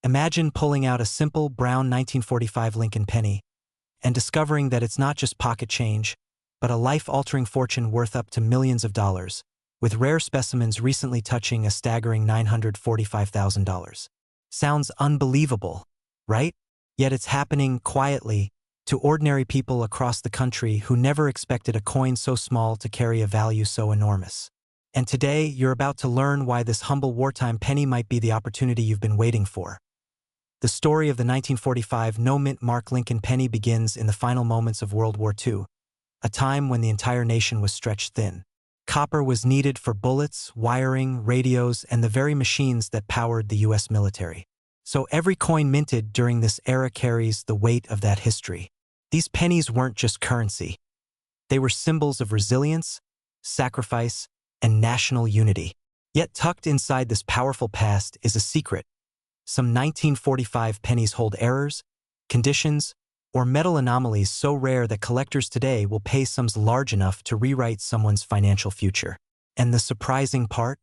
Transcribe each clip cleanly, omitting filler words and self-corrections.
Imagine pulling out a simple brown 1945 Lincoln penny and discovering that it's not just pocket change, but a life-altering fortune worth up to millions of dollars, with rare specimens recently touching a staggering $945,000. Sounds unbelievable, right? Yet it's happening quietly to ordinary people across the country who never expected a coin so small to carry a value so enormous. And today, you're about to learn why this humble wartime penny might be the opportunity you've been waiting for. The story of the 1945 no-mint mark Lincoln penny begins in the final moments of World War II, a time when the entire nation was stretched thin. Copper was needed for bullets, wiring, radios, and the very machines that powered the U.S. military. So every coin minted during this era carries the weight of that history. These pennies weren't just currency. They were symbols of resilience, sacrifice, and national unity. Yet tucked inside this powerful past is a secret. Some 1945 pennies hold errors, conditions, or metal anomalies so rare that collectors today will pay sums large enough to rewrite someone's financial future. And the surprising part?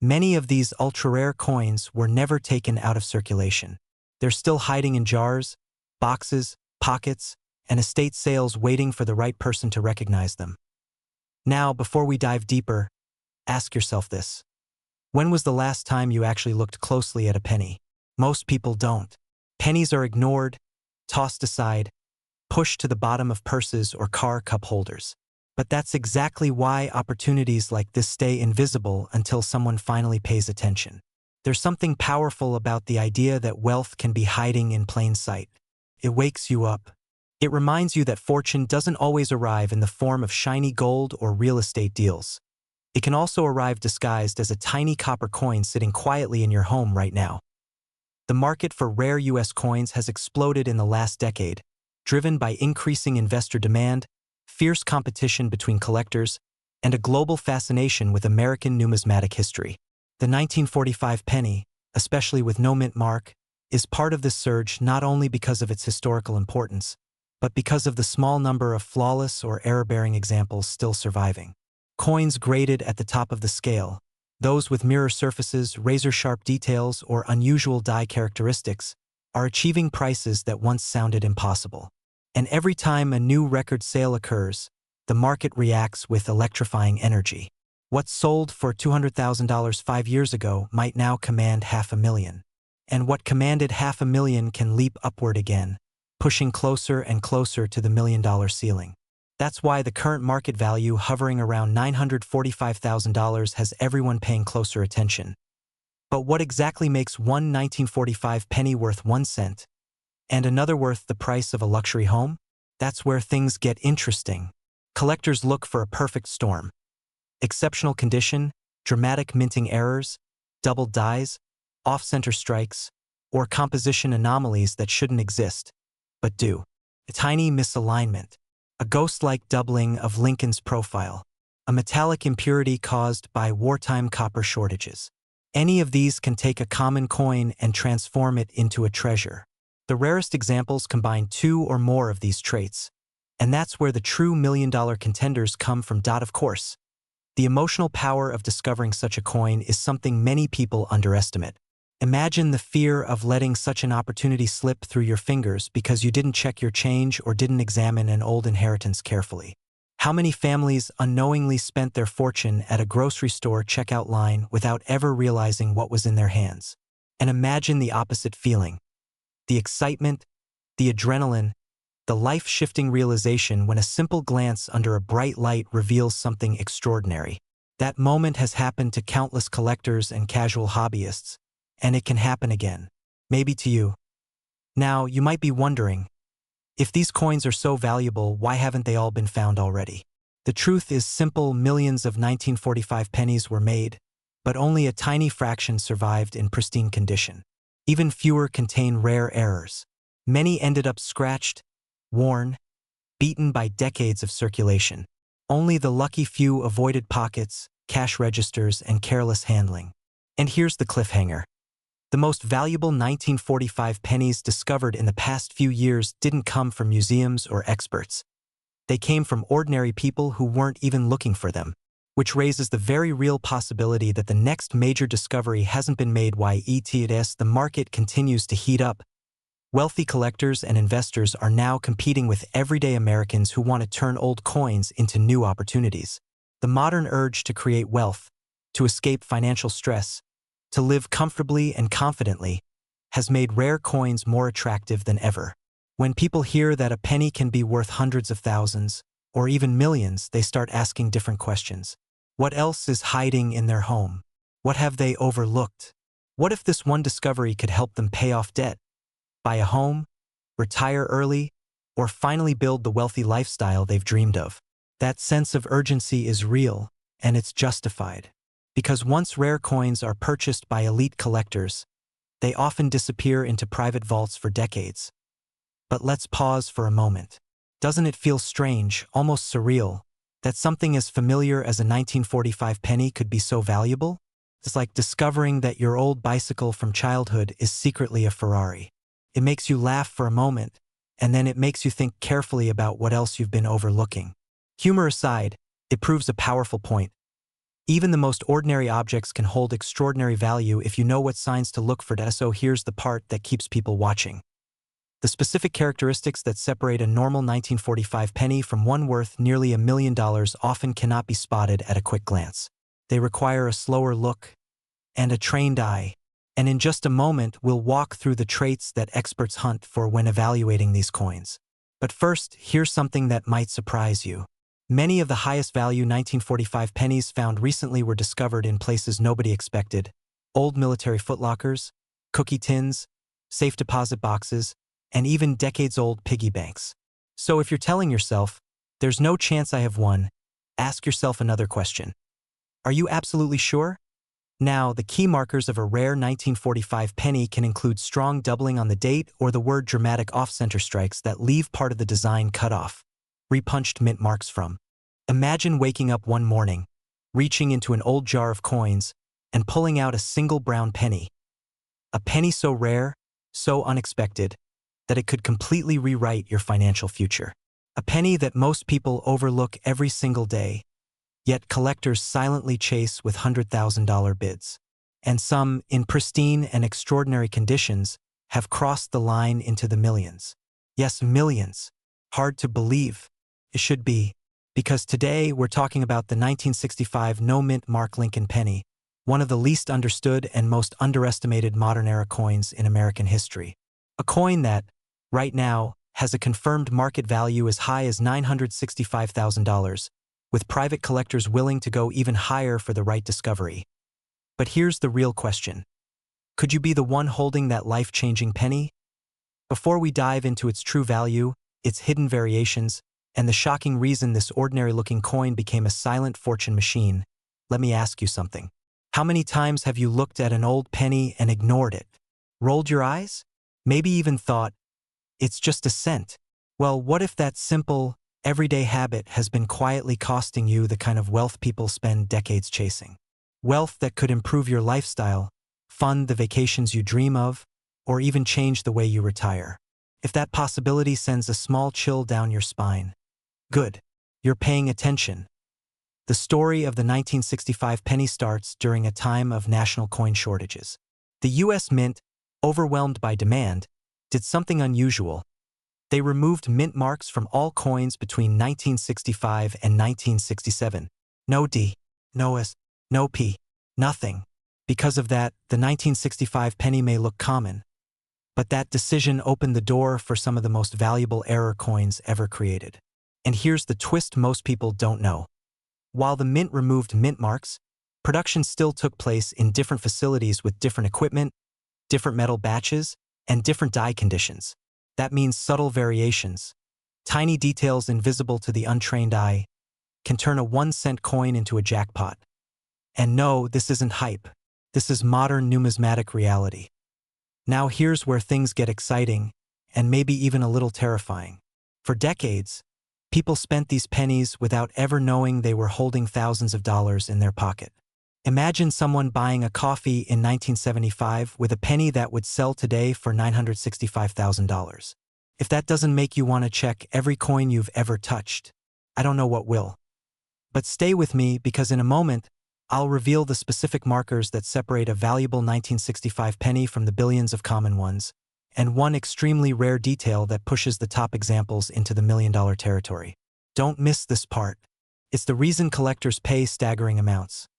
Many of these ultra-rare coins were never taken out of circulation. They're still hiding in jars, boxes, pockets, and estate sales waiting for the right person to recognize them. Now, before we dive deeper, ask yourself this. When was the last time you actually looked closely at a penny? Most people don't. Pennies are ignored, tossed aside, pushed to the bottom of purses or car cup holders. But that's exactly why opportunities like this stay invisible until someone finally pays attention. There's something powerful about the idea that wealth can be hiding in plain sight. It wakes you up. It reminds you that fortune doesn't always arrive in the form of shiny gold or real estate deals. It can also arrive disguised as a tiny copper coin sitting quietly in your home right now. The market for rare U.S. coins has exploded in the last decade, driven by increasing investor demand, fierce competition between collectors, and a global fascination with American numismatic history. The 1945 penny, especially with no mint mark, is part of this surge not only because of its historical importance, but because of the small number of flawless or error-bearing examples still surviving. Coins graded at the top of the scale, those with mirror surfaces, razor-sharp details, or unusual die characteristics, are achieving prices that once sounded impossible. And every time a new record sale occurs, the market reacts with electrifying energy. What sold for $200,000 5 years ago might now command $500,000. And what commanded $500,000 can leap upward again, pushing closer and closer to the $1 million ceiling. That's why the current market value hovering around $945,000 has everyone paying closer attention. But what exactly makes one 1945 penny worth 1 cent and another worth the price of a luxury home? That's where things get interesting. Collectors look for a perfect storm. Exceptional condition, dramatic minting errors, doubled dies, off-center strikes, or composition anomalies that shouldn't exist, but do. A tiny misalignment, a ghost-like doubling of Lincoln's profile, a metallic impurity caused by wartime copper shortages. Any of these can take a common coin and transform it into a treasure. The rarest examples combine 2 or more of these traits, and that's where the true $1 million contenders come from. Of course, the emotional power of discovering such a coin is something many people underestimate. Imagine the fear of letting such an opportunity slip through your fingers because you didn't check your change or didn't examine an old inheritance carefully. How many families unknowingly spent their fortune at a grocery store checkout line without ever realizing what was in their hands? And imagine the opposite feeling. The excitement, the adrenaline, the life-shifting realization when a simple glance under a bright light reveals something extraordinary. That moment has happened to countless collectors and casual hobbyists, and it can happen again. Maybe to you. Now, you might be wondering, if these coins are so valuable, why haven't they all been found already? The truth is simple. Millions of 1945 pennies were made, but only a tiny fraction survived in pristine condition. Even fewer contain rare errors. Many ended up scratched, worn, beaten by decades of circulation. Only the lucky few avoided pockets, cash registers, and careless handling. And here's the cliffhanger. The most valuable 1945 pennies discovered in the past few years didn't come from museums or experts. They came from ordinary people who weren't even looking for them. which raises the very real possibility that the next major discovery hasn't been made. Yet the market continues to heat up. Wealthy collectors and investors are now competing with everyday Americans who want to turn old coins into new opportunities. The modern urge to create wealth, to escape financial stress, to live comfortably and confidently, has made rare coins more attractive than ever. When people hear that a penny can be worth hundreds of thousands, or even millions, they start asking different questions. What else is hiding in their home? What have they overlooked? What if this one discovery could help them pay off debt, buy a home, retire early, or finally build the wealthy lifestyle they've dreamed of? That sense of urgency is real, and it's justified. Because once rare coins are purchased by elite collectors, they often disappear into private vaults for decades. But let's pause for a moment. Doesn't it feel strange, almost surreal, that something as familiar as a 1945 penny could be so valuable? It's like discovering that your old bicycle from childhood is secretly a Ferrari. It makes you laugh for a moment, and then it makes you think carefully about what else you've been overlooking. Humor aside, it proves a powerful point. Even the most ordinary objects can hold extraordinary value if you know what signs to look for. So here's the part that keeps people watching. The specific characteristics that separate a normal 1945 penny from one worth nearly $1 million often cannot be spotted at a quick glance. They require a slower look and a trained eye, and in just a moment we'll walk through the traits that experts hunt for when evaluating these coins. But first, here's something that might surprise you. Many of the highest value 1945 pennies found recently were discovered in places nobody expected: old military footlockers, cookie tins, safe deposit boxes, and even decades-old piggy banks. So if you're telling yourself, "There's no chance I have one," ask yourself another question. Are you absolutely sure? Now, the key markers of a rare 1945 penny can include strong doubling on the date or the word dramatic off-center strikes that leave part of the design cut off. Repunched mint marks from. Imagine waking up one morning, reaching into an old jar of coins, and pulling out a single brown penny. A penny so rare, so unexpected, that it could completely rewrite your financial future. A penny that most people overlook every single day, yet collectors silently chase with $100,000 bids. And some, in pristine and extraordinary conditions, have crossed the line into the millions. Yes, millions. Hard to believe. It should be. Because today we're talking about the 1965 no-mint mark Lincoln penny, one of the least understood and most underestimated modern-era coins in American history. A coin that, right now, has a confirmed market value as high as $965,000, with private collectors willing to go even higher for the right discovery. But here's the real question. Could you be the one holding that life-changing penny? Before we dive into its true value, its hidden variations, and the shocking reason this ordinary-looking coin became a silent fortune machine, let me ask you something. How many times have you looked at an old penny and ignored it? Rolled your eyes? Maybe even thought, "It's just a cent." Well, what if that simple, everyday habit has been quietly costing you the kind of wealth people spend decades chasing? Wealth that could improve your lifestyle, fund the vacations you dream of, or even change the way you retire. If that possibility sends a small chill down your spine, good, you're paying attention. The story of the 1965 penny starts during a time of national coin shortages. The U.S. Mint, overwhelmed by demand, did something unusual. They removed mint marks from all coins between 1965 and 1967. No D, no S, no P, nothing. Because of that, the 1965 penny may look common. But that decision opened the door for some of the most valuable error coins ever created. And here's the twist most people don't know. While the mint removed mint marks, production still took place in different facilities with different equipment, different metal batches, and different die conditions. That means subtle variations, tiny details invisible to the untrained eye, can turn a 1-cent coin into a jackpot. And no, this isn't hype. This is modern numismatic reality. Now here's where things get exciting, and maybe even a little terrifying. For decades, people spent these pennies without ever knowing they were holding thousands of dollars in their pocket. Imagine someone buying a coffee in 1975 with a penny that would sell today for $965,000. If that doesn't make you want to check every coin you've ever touched, I don't know what will. But stay with me because in a moment, I'll reveal the specific markers that separate a valuable 1965 penny from the billions of common ones, and one extremely rare detail that pushes the top examples into the million-dollar territory. Don't miss this part. It's the reason collectors pay staggering amounts.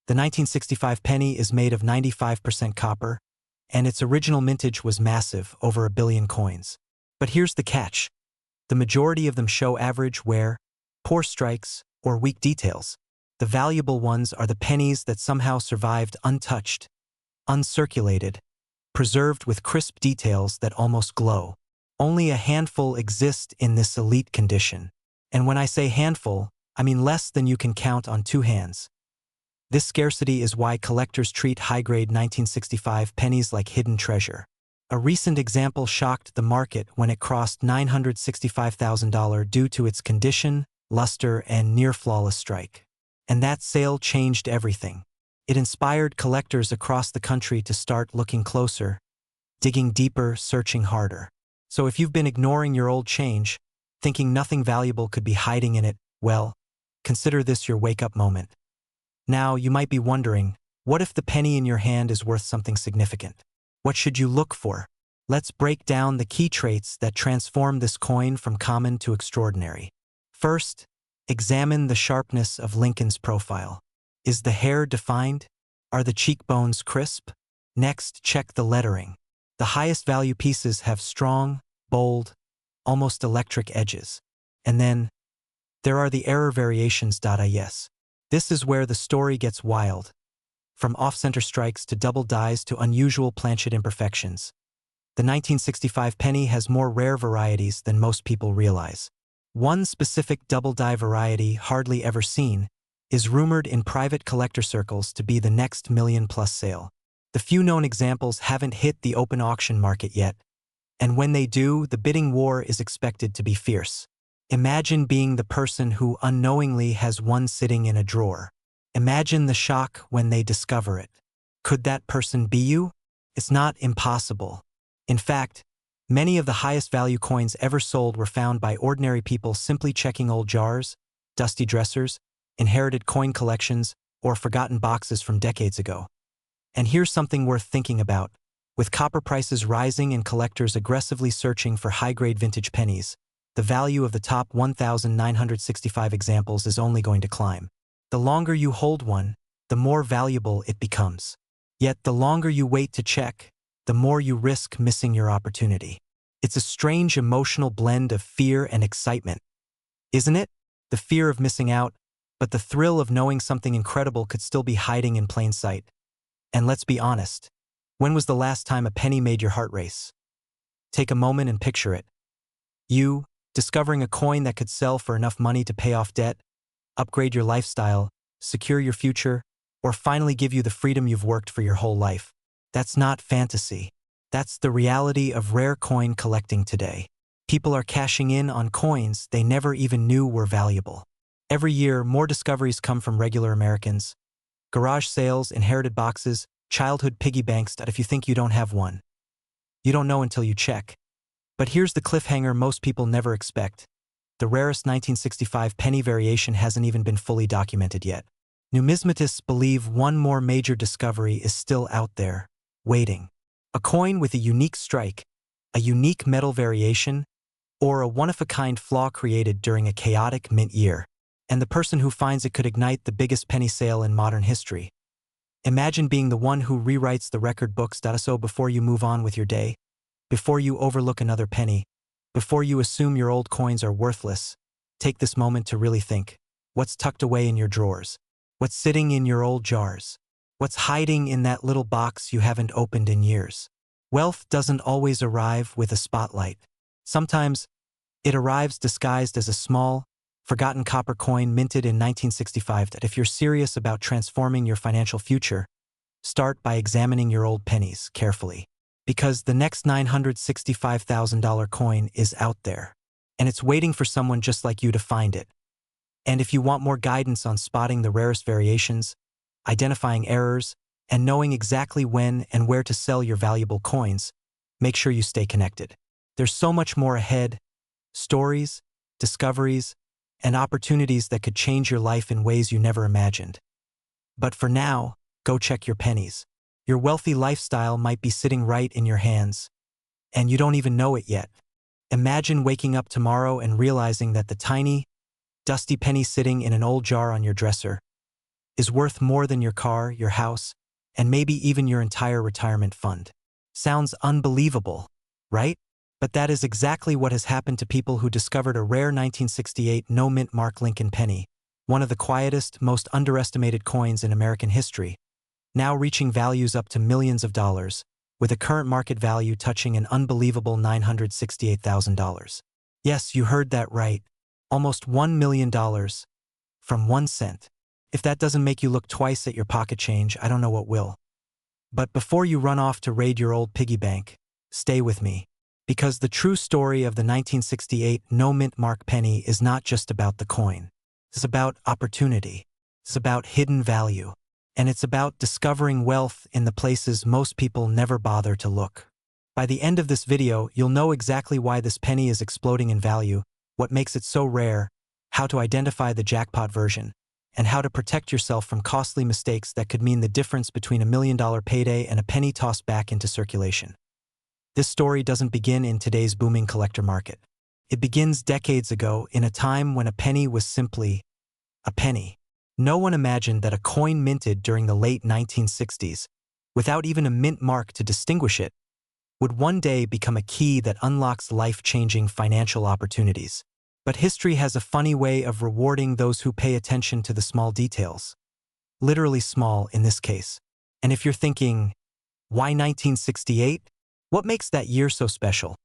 The 1965 penny is made of 95% copper, and its original mintage was massive, over 1 billion coins. But here's the catch. The majority of them show average wear, poor strikes, or weak details. The valuable ones are the pennies that somehow survived untouched, uncirculated, preserved with crisp details that almost glow. Only a handful exist in this elite condition. And when I say handful, I mean less than you can count on 2 hands. This scarcity is why collectors treat high-grade 1965 pennies like hidden treasure. A recent example shocked the market when it crossed $965,000 due to its condition, luster, and near-flawless strike. And that sale changed everything. It inspired collectors across the country to start looking closer, digging deeper, searching harder. So if you've been ignoring your old change, thinking nothing valuable could be hiding in it, well, consider this your wake-up moment. Now, you might be wondering, what if the penny in your hand is worth something significant? What should you look for? Let's break down the key traits that transform this coin from common to extraordinary. First, examine the sharpness of Lincoln's profile. Is the hair defined? Are the cheekbones crisp? Next, check the lettering. The highest value pieces have strong, bold, almost electric edges. And then, there are the error variations. Yes. This is where the story gets wild. From off-center strikes to double dies to unusual planchet imperfections. The 1965 penny has more rare varieties than most people realize. One specific double die variety, hardly ever seen, is rumored in private collector circles to be the next million-plus sale. The few known examples haven't hit the open auction market yet, and when they do, the bidding war is expected to be fierce. Imagine being the person who unknowingly has one sitting in a drawer. Imagine the shock when they discover it. Could that person be you? It's not impossible. In fact, many of the highest value coins ever sold were found by ordinary people simply checking old jars, dusty dressers, inherited coin collections, or forgotten boxes from decades ago. And here's something worth thinking about. With copper prices rising and collectors aggressively searching for high-grade vintage pennies, the value of the top 1,965 examples is only going to climb. The longer you hold one, the more valuable it becomes. Yet the longer you wait to check, the more you risk missing your opportunity. It's a strange emotional blend of fear and excitement, isn't it? The fear of missing out, but the thrill of knowing something incredible could still be hiding in plain sight. And let's be honest, when was the last time a penny made your heart race? Take a moment and picture it. You, discovering a coin that could sell for enough money to pay off debt, upgrade your lifestyle, secure your future, or finally give you the freedom you've worked for your whole life. That's not fantasy. That's the reality of rare coin collecting today. People are cashing in on coins they never even knew were valuable. Every year, more discoveries come from regular Americans. Garage sales, inherited boxes, childhood piggy banks. That if you think you don't have one, you don't know until you check. But here's the cliffhanger most people never expect. The rarest 1965 penny variation hasn't even been fully documented yet. Numismatists believe one more major discovery is still out there, waiting. A coin with a unique strike, a unique metal variation, or a one-of-a-kind flaw created during a chaotic mint year. And the person who finds it could ignite the biggest penny sale in modern history. Imagine being the one who rewrites the record books. So before you move on with your day, before you overlook another penny, before you assume your old coins are worthless, take this moment to really think. What's tucked away in your drawers? What's sitting in your old jars? What's hiding in that little box you haven't opened in years? Wealth doesn't always arrive with a spotlight. Sometimes, it arrives disguised as a small, forgotten copper coin minted in 1965. That if you're serious about transforming your financial future, start by examining your old pennies carefully. Because the next $965,000 coin is out there, and it's waiting for someone just like you to find it. And if you want more guidance on spotting the rarest variations, identifying errors, and knowing exactly when and where to sell your valuable coins, make sure you stay connected. There's so much more ahead: stories, discoveries, and opportunities that could change your life in ways you never imagined. But for now, go check your pennies. Your wealthy lifestyle might be sitting right in your hands, and you don't even know it yet. Imagine waking up tomorrow and realizing that the tiny, dusty penny sitting in an old jar on your dresser is worth more than your car, your house, and maybe even your entire retirement fund. Sounds unbelievable, right? But that is exactly what has happened to people who discovered a rare 1968 no-mint mark Lincoln penny, one of the quietest, most underestimated coins in American history, now reaching values up to millions of dollars, with a current market value touching an unbelievable $968,000. Yes, you heard that right. Almost $1 million from 1 cent. If that doesn't make you look twice at your pocket change, I don't know what will. But before you run off to raid your old piggy bank, stay with me. Because the true story of the 1968 no-mint mark penny is not just about the coin. It's about opportunity. It's about hidden value. And it's about discovering wealth in the places most people never bother to look. By the end of this video, you'll know exactly why this penny is exploding in value, what makes it so rare, how to identify the jackpot version, and how to protect yourself from costly mistakes that could mean the difference between $1 million payday and a penny tossed back into circulation. This story doesn't begin in today's booming collector market. It begins decades ago in a time when a penny was simply a penny. No one imagined that a coin minted during the late 1960s, without even a mint mark to distinguish it, would one day become a key that unlocks life-changing financial opportunities. But history has a funny way of rewarding those who pay attention to the small details. Literally small in this case. And if you're thinking, why 1968? What makes that year so special?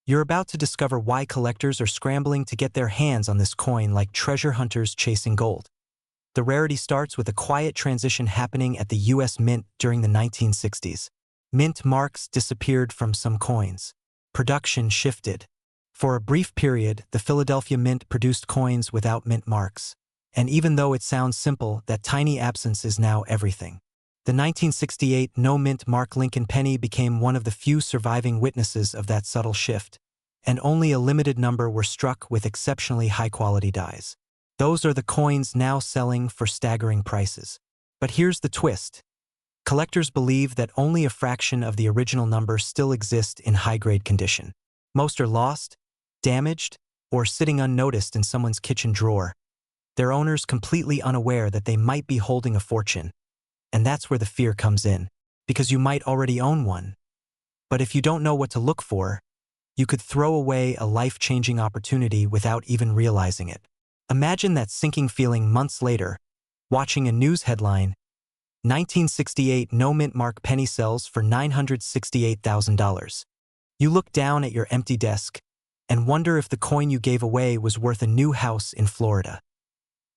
You're about to discover why collectors are scrambling to get their hands on this coin like treasure hunters chasing gold. The rarity starts with a quiet transition happening at the U.S. Mint during the 1960s. Mint marks disappeared from some coins. Production shifted. For a brief period, the Philadelphia Mint produced coins without mint marks. And even though it sounds simple, that tiny absence is now everything. The 1968 no-mint mark Lincoln penny became one of the few surviving witnesses of that subtle shift, and only a limited number were struck with exceptionally high-quality dies. Those are the coins now selling for staggering prices. But here's the twist. Collectors believe that only a fraction of the original number still exist in high-grade condition. Most are lost, damaged, or sitting unnoticed in someone's kitchen drawer, their owners completely unaware that they might be holding a fortune. And that's where the fear comes in, because you might already own one. But if you don't know what to look for, you could throw away a life-changing opportunity without even realizing it. Imagine that sinking feeling months later, watching a news headline, 1968 no-mint mark penny sells for $968,000. You look down at your empty desk and wonder if the coin you gave away was worth a new house in Florida.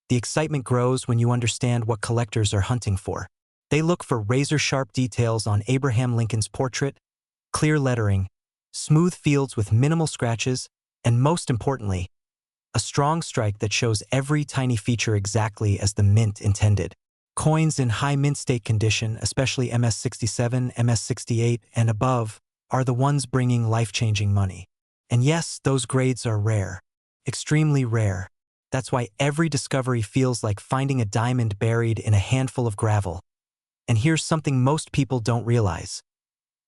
The excitement grows when you understand what collectors are hunting for. They look for razor-sharp details on Abraham Lincoln's portrait, clear lettering, smooth fields with minimal scratches, and most importantly, a strong strike that shows every tiny feature exactly as the mint intended. Coins in high mint state condition, especially MS-67, MS-68, and above, are the ones bringing life-changing money. And yes, those grades are rare. Extremely rare. That's why every discovery feels like finding a diamond buried in a handful of gravel. And here's something most people don't realize.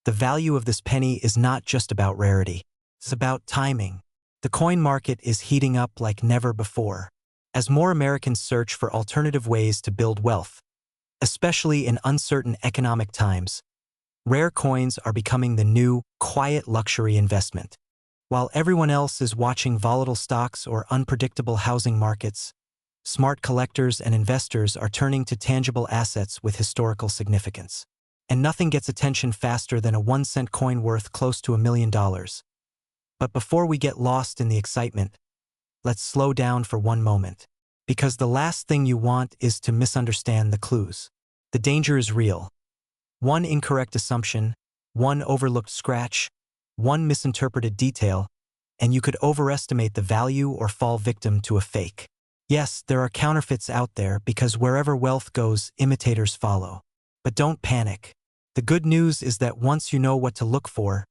The value of this penny is not just about rarity. It's about timing. The coin market is heating up like never before. As more Americans search for alternative ways to build wealth, especially in uncertain economic times, rare coins are becoming the new, quiet luxury investment. While everyone else is watching volatile stocks or unpredictable housing markets, smart collectors and investors are turning to tangible assets with historical significance. And nothing gets attention faster than a 1-cent coin worth close to $1 million. But before we get lost in the excitement, let's slow down for one moment. Because the last thing you want is to misunderstand the clues. The danger is real. One incorrect assumption, one overlooked scratch, one misinterpreted detail, and you could overestimate the value or fall victim to a fake. Yes, there are counterfeits out there because wherever wealth goes, imitators follow. But don't panic. The good news is that once you know what to look for,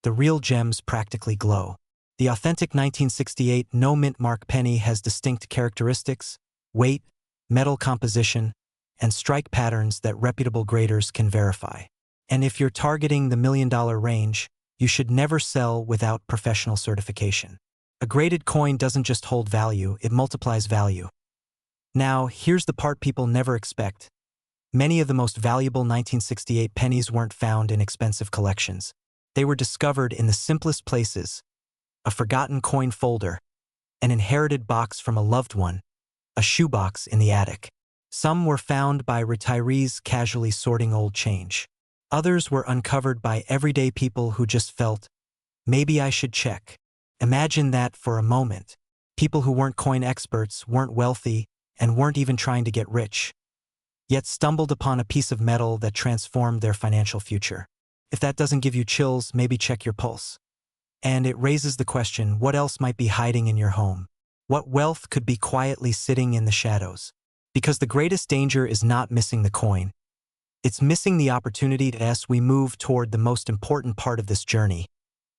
the real gems practically glow. The authentic 1968 no-mint mark penny has distinct characteristics, weight, metal composition, and strike patterns that reputable graders can verify. And if you're targeting the $1 million range, you should never sell without professional certification. A graded coin doesn't just hold value, it multiplies value. Now, here's the part people never expect. Many of the most valuable 1968 pennies weren't found in expensive collections. They were discovered in the simplest places: a forgotten coin folder, an inherited box from a loved one, a shoebox in the attic. Some were found by retirees casually sorting old change. Others were uncovered by everyday people who just felt, maybe I should check. Imagine that for a moment. People who weren't coin experts, weren't wealthy, and weren't even trying to get rich, yet stumbled upon a piece of metal that transformed their financial future. If that doesn't give you chills, maybe check your pulse. And it raises the question, what else might be hiding in your home? What wealth could be quietly sitting in the shadows? Because the greatest danger is not missing the coin. It's missing the opportunity as we move toward the most important part of this journey.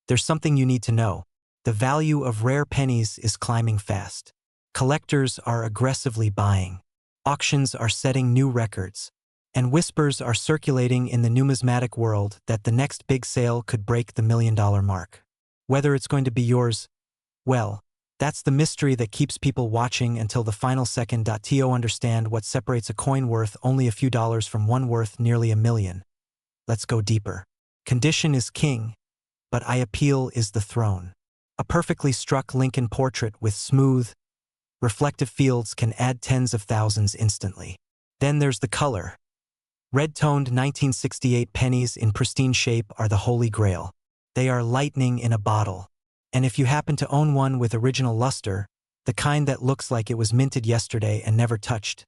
There's something you need to know. The value of rare pennies is climbing fast. Collectors are aggressively buying. Auctions are setting new records. And whispers are circulating in the numismatic world that the next big sale could break the $1 million mark. Whether it's going to be yours, well, that's the mystery that keeps people watching until the final second. To understand what separates a coin worth only a few dollars from one worth nearly $1 million. Let's go deeper. Condition is king, but eye appeal is the throne. A perfectly struck Lincoln portrait with smooth, reflective fields can add tens of thousands instantly. Then there's the color. Red-toned 1968 pennies in pristine shape are the holy grail. They are lightning in a bottle. And if you happen to own one with original luster, the kind that looks like it was minted yesterday and never touched,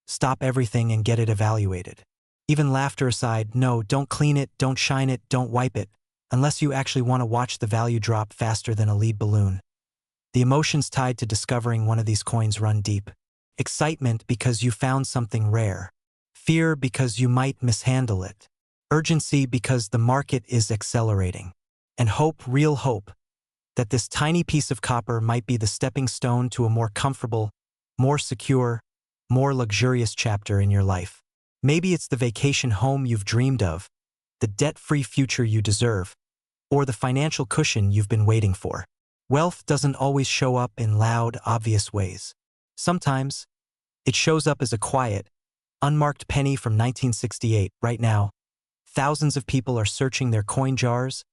stop everything and get it evaluated. Even laughter aside, no, don't clean it, don't shine it, don't wipe it, unless you actually want to watch the value drop faster than a lead balloon. The emotions tied to discovering one of these coins run deep. Excitement because you found something rare. Fear because you might mishandle it. Urgency because the market is accelerating. And hope, real hope, that this tiny piece of copper might be the stepping stone to a more comfortable, more secure, more luxurious chapter in your life. Maybe it's the vacation home you've dreamed of, the debt-free future you deserve, or the financial cushion you've been waiting for. Wealth doesn't always show up in loud, obvious ways. Sometimes, it shows up as a quiet, unmarked penny from 1968. Right now, thousands of people are searching their coin jars,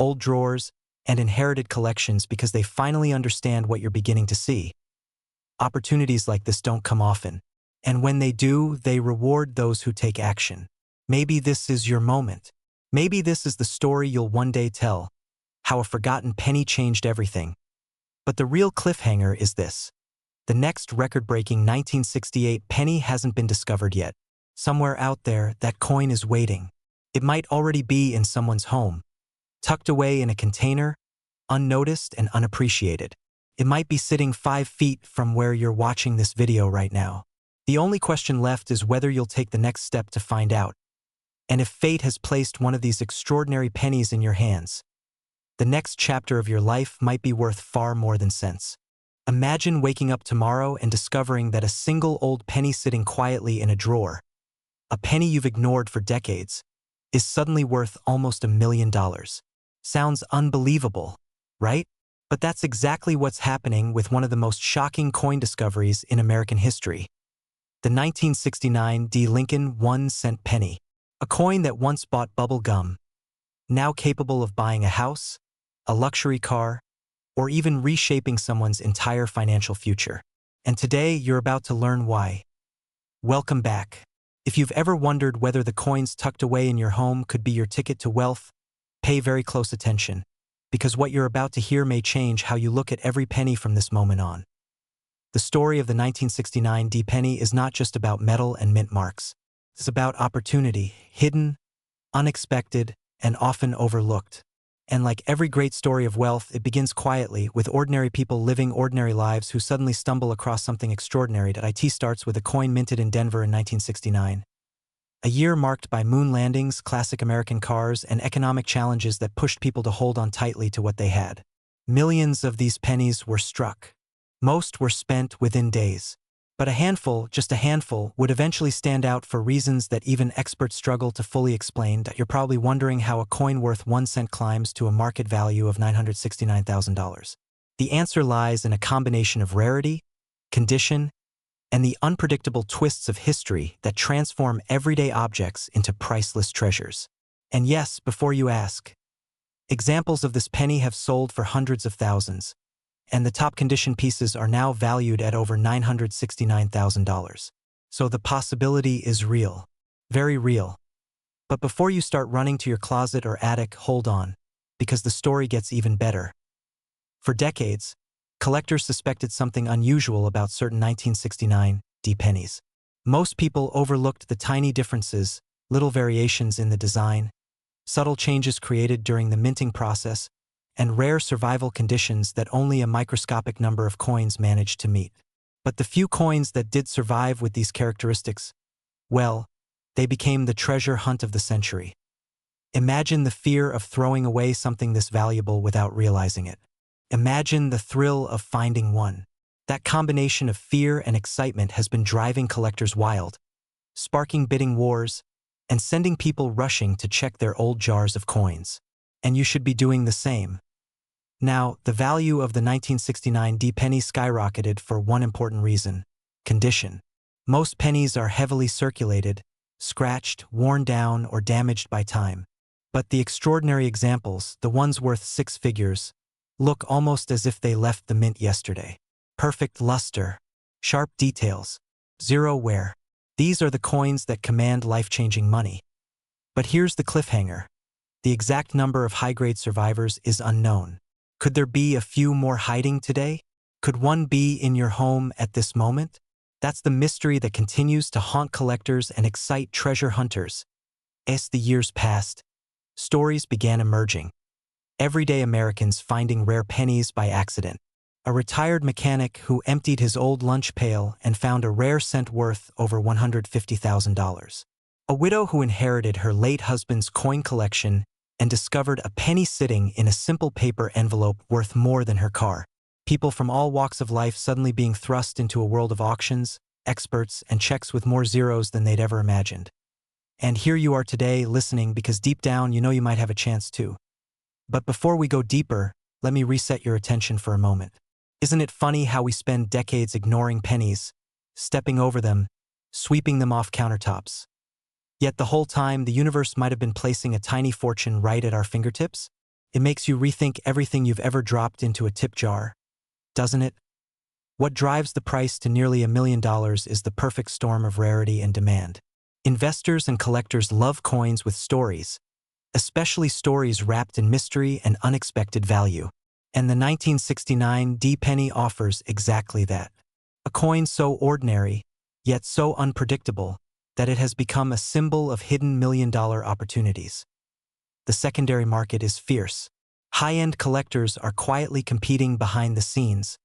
old drawers, and inherited collections because they finally understand what you're beginning to see. Opportunities like this don't come often, and when they do, they reward those who take action. Maybe this is your moment. Maybe this is the story you'll one day tell, how a forgotten penny changed everything. But the real cliffhanger is this. The next record-breaking 1968 penny hasn't been discovered yet. Somewhere out there, that coin is waiting. It might already be in someone's home, tucked away in a container, unnoticed and unappreciated. It might be sitting 5 feet from where you're watching this video right now. The only question left is whether you'll take the next step to find out. And if fate has placed one of these extraordinary pennies in your hands, the next chapter of your life might be worth far more than cents. Imagine waking up tomorrow and discovering that a single old penny sitting quietly in a drawer, a penny you've ignored for decades, is suddenly worth almost $1 million. Sounds unbelievable, right? But that's exactly what's happening with one of the most shocking coin discoveries in American history. The 1969 D. Lincoln 1-cent penny. A coin that once bought bubble gum, now capable of buying a house, a luxury car, or even reshaping someone's entire financial future. And today, you're about to learn why. Welcome back. If you've ever wondered whether the coins tucked away in your home could be your ticket to wealth, pay very close attention, because what you're about to hear may change how you look at every penny from this moment on. The story of the 1969 D penny is not just about metal and mint marks. It's about opportunity, hidden, unexpected, and often overlooked. And like every great story of wealth, it begins quietly, with ordinary people living ordinary lives who suddenly stumble across something extraordinary. It starts with a coin minted in Denver in 1969. A year marked by moon landings, classic American cars, and economic challenges that pushed people to hold on tightly to what they had. Millions of these pennies were struck. Most were spent within days. But a handful, just a handful, would eventually stand out for reasons that even experts struggle to fully explain. You're probably wondering how a coin worth 1 cent climbs to a market value of $969,000. The answer lies in a combination of rarity, condition, and the unpredictable twists of history that transform everyday objects into priceless treasures. And yes, before you ask, examples of this penny have sold for hundreds of thousands, and the top condition pieces are now valued at over $969,000. So the possibility is real, very real. But before you start running to your closet or attic, hold on, because the story gets even better. For decades, collectors suspected something unusual about certain 1969 D pennies. Most people overlooked the tiny differences, little variations in the design, subtle changes created during the minting process, and rare survival conditions that only a microscopic number of coins managed to meet. But the few coins that did survive with these characteristics, well, they became the treasure hunt of the century. Imagine the fear of throwing away something this valuable without realizing it. Imagine the thrill of finding one. That combination of fear and excitement has been driving collectors wild, sparking bidding wars, and sending people rushing to check their old jars of coins. And you should be doing the same. Now, the value of the 1969 D penny skyrocketed for one important reason: condition. Most pennies are heavily circulated, scratched, worn down, or damaged by time. But the extraordinary examples, the ones worth 6 figures, look almost as if they left the mint yesterday. Perfect luster, sharp details, zero wear. These are the coins that command life-changing money. But here's the cliffhanger. The exact number of high-grade survivors is unknown. Could there be a few more hiding today? Could one be in your home at this moment? That's the mystery that continues to haunt collectors and excite treasure hunters. As the years passed, stories began emerging. Everyday Americans finding rare pennies by accident. A retired mechanic who emptied his old lunch pail and found a rare cent worth over $150,000. A widow who inherited her late husband's coin collection and discovered a penny sitting in a simple paper envelope worth more than her car. People from all walks of life suddenly being thrust into a world of auctions, experts, and checks with more zeros than they'd ever imagined. And here you are today listening because deep down you know you might have a chance too. But before we go deeper, let me reset your attention for a moment. Isn't it funny how we spend decades ignoring pennies, stepping over them, sweeping them off countertops? Yet the whole time, the universe might have been placing a tiny fortune right at our fingertips? It makes you rethink everything you've ever dropped into a tip jar, doesn't it? What drives the price to nearly $1 million is the perfect storm of rarity and demand. Investors and collectors love coins with stories, especially stories wrapped in mystery and unexpected value. And the 1969 D penny offers exactly that. A coin so ordinary, yet so unpredictable, that it has become a symbol of hidden million-dollar opportunities. The secondary market is fierce. High-end collectors are quietly competing behind the scenes,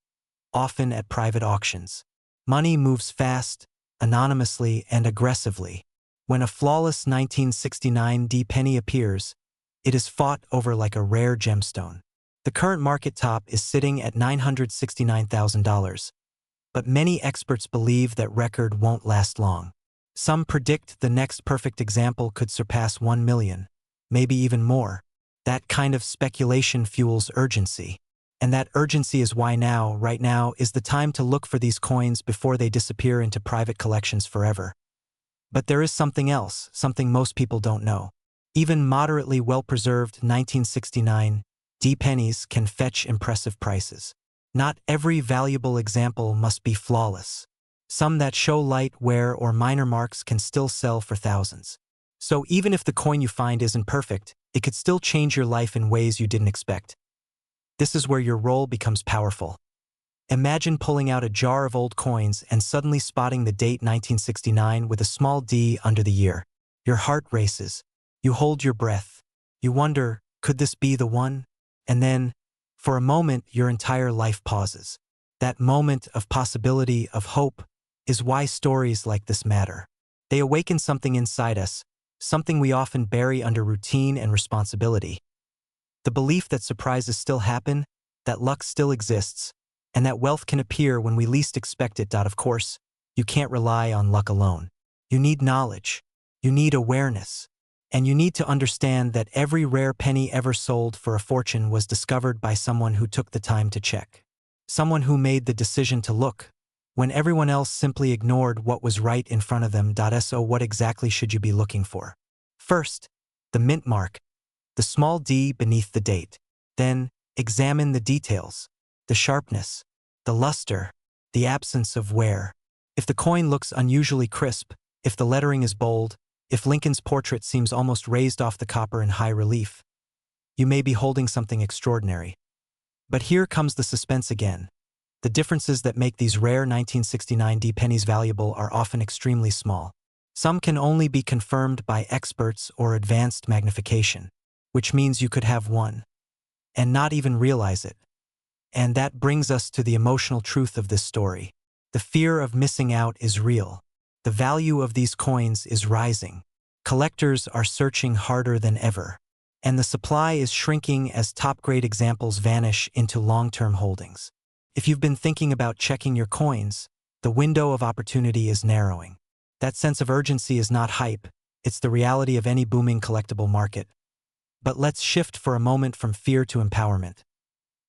often at private auctions. Money moves fast, anonymously, and aggressively. When a flawless 1969 D penny appears, it is fought over like a rare gemstone. The current market top is sitting at $969,000, but many experts believe that record won't last long. Some predict the next perfect example could surpass 1 million, maybe even more. That kind of speculation fuels urgency. And that urgency is why now, right now, is the time to look for these coins before they disappear into private collections forever. But there is something else, something most people don't know. Even moderately well-preserved 1969 D pennies can fetch impressive prices. Not every valuable example must be flawless. Some that show light wear or minor marks can still sell for thousands. So even if the coin you find isn't perfect, it could still change your life in ways you didn't expect. This is where your role becomes powerful. Imagine pulling out a jar of old coins and suddenly spotting the date 1969 with a small D under the year. Your heart races. You hold your breath. You wonder, could this be the one? And then, for a moment, your entire life pauses. That moment of possibility, of hope, is why stories like this matter. They awaken something inside us, something we often bury under routine and responsibility. The belief that surprises still happen, that luck still exists, and that wealth can appear when we least expect it. Of course, you can't rely on luck alone. You need knowledge, you need awareness, and you need to understand that every rare penny ever sold for a fortune was discovered by someone who took the time to check. Someone who made the decision to look, when everyone else simply ignored what was right in front of them. So what exactly should you be looking for? First, the mint mark, the small d beneath the date. Then, examine the details, the sharpness, the luster, the absence of wear. If the coin looks unusually crisp, if the lettering is bold, if Lincoln's portrait seems almost raised off the copper in high relief, you may be holding something extraordinary. But here comes the suspense again. The differences that make these rare 1969 D pennies valuable are often extremely small. Some can only be confirmed by experts or advanced magnification, which means you could have one and not even realize it. And that brings us to the emotional truth of this story. The fear of missing out is real. The value of these coins is rising. Collectors are searching harder than ever, and the supply is shrinking as top-grade examples vanish into long-term holdings. If you've been thinking about checking your coins, the window of opportunity is narrowing. That sense of urgency is not hype, it's the reality of any booming collectible market. But let's shift for a moment from fear to empowerment.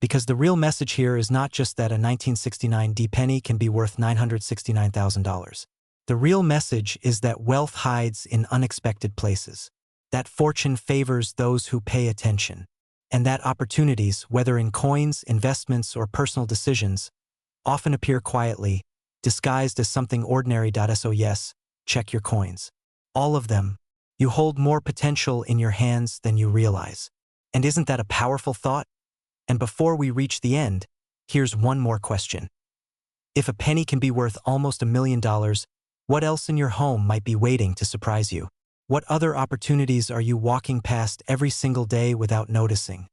Because the real message here is not just that a 1969 D penny can be worth $969,000. The real message is that wealth hides in unexpected places, that fortune favors those who pay attention, and that opportunities, whether in coins, investments, or personal decisions, often appear quietly, disguised as something ordinary. So yes, check your coins. All of them. You hold more potential in your hands than you realize. And isn't that a powerful thought? And before we reach the end, here's one more question. If a penny can be worth almost $1 million, what else in your home might be waiting to surprise you? What other opportunities are you walking past every single day without noticing?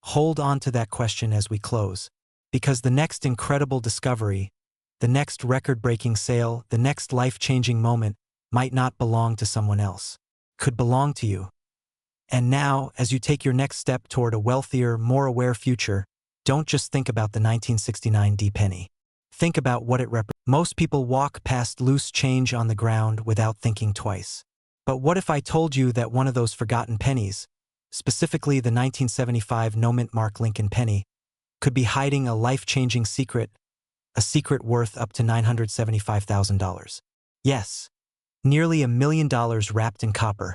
Hold on to that question as we close, because the next incredible discovery, the next record-breaking sale, the next life-changing moment might not belong to someone else, could belong to you. And now, as you take your next step toward a wealthier, more aware future, don't just think about the 1969 D penny. Think about what it represents. Most people walk past loose change on the ground without thinking twice. But what if I told you that one of those forgotten pennies, specifically the 1975 no-mint mark Lincoln penny, could be hiding a life-changing secret, a secret worth up to $975,000? Yes, nearly $1 million wrapped in copper,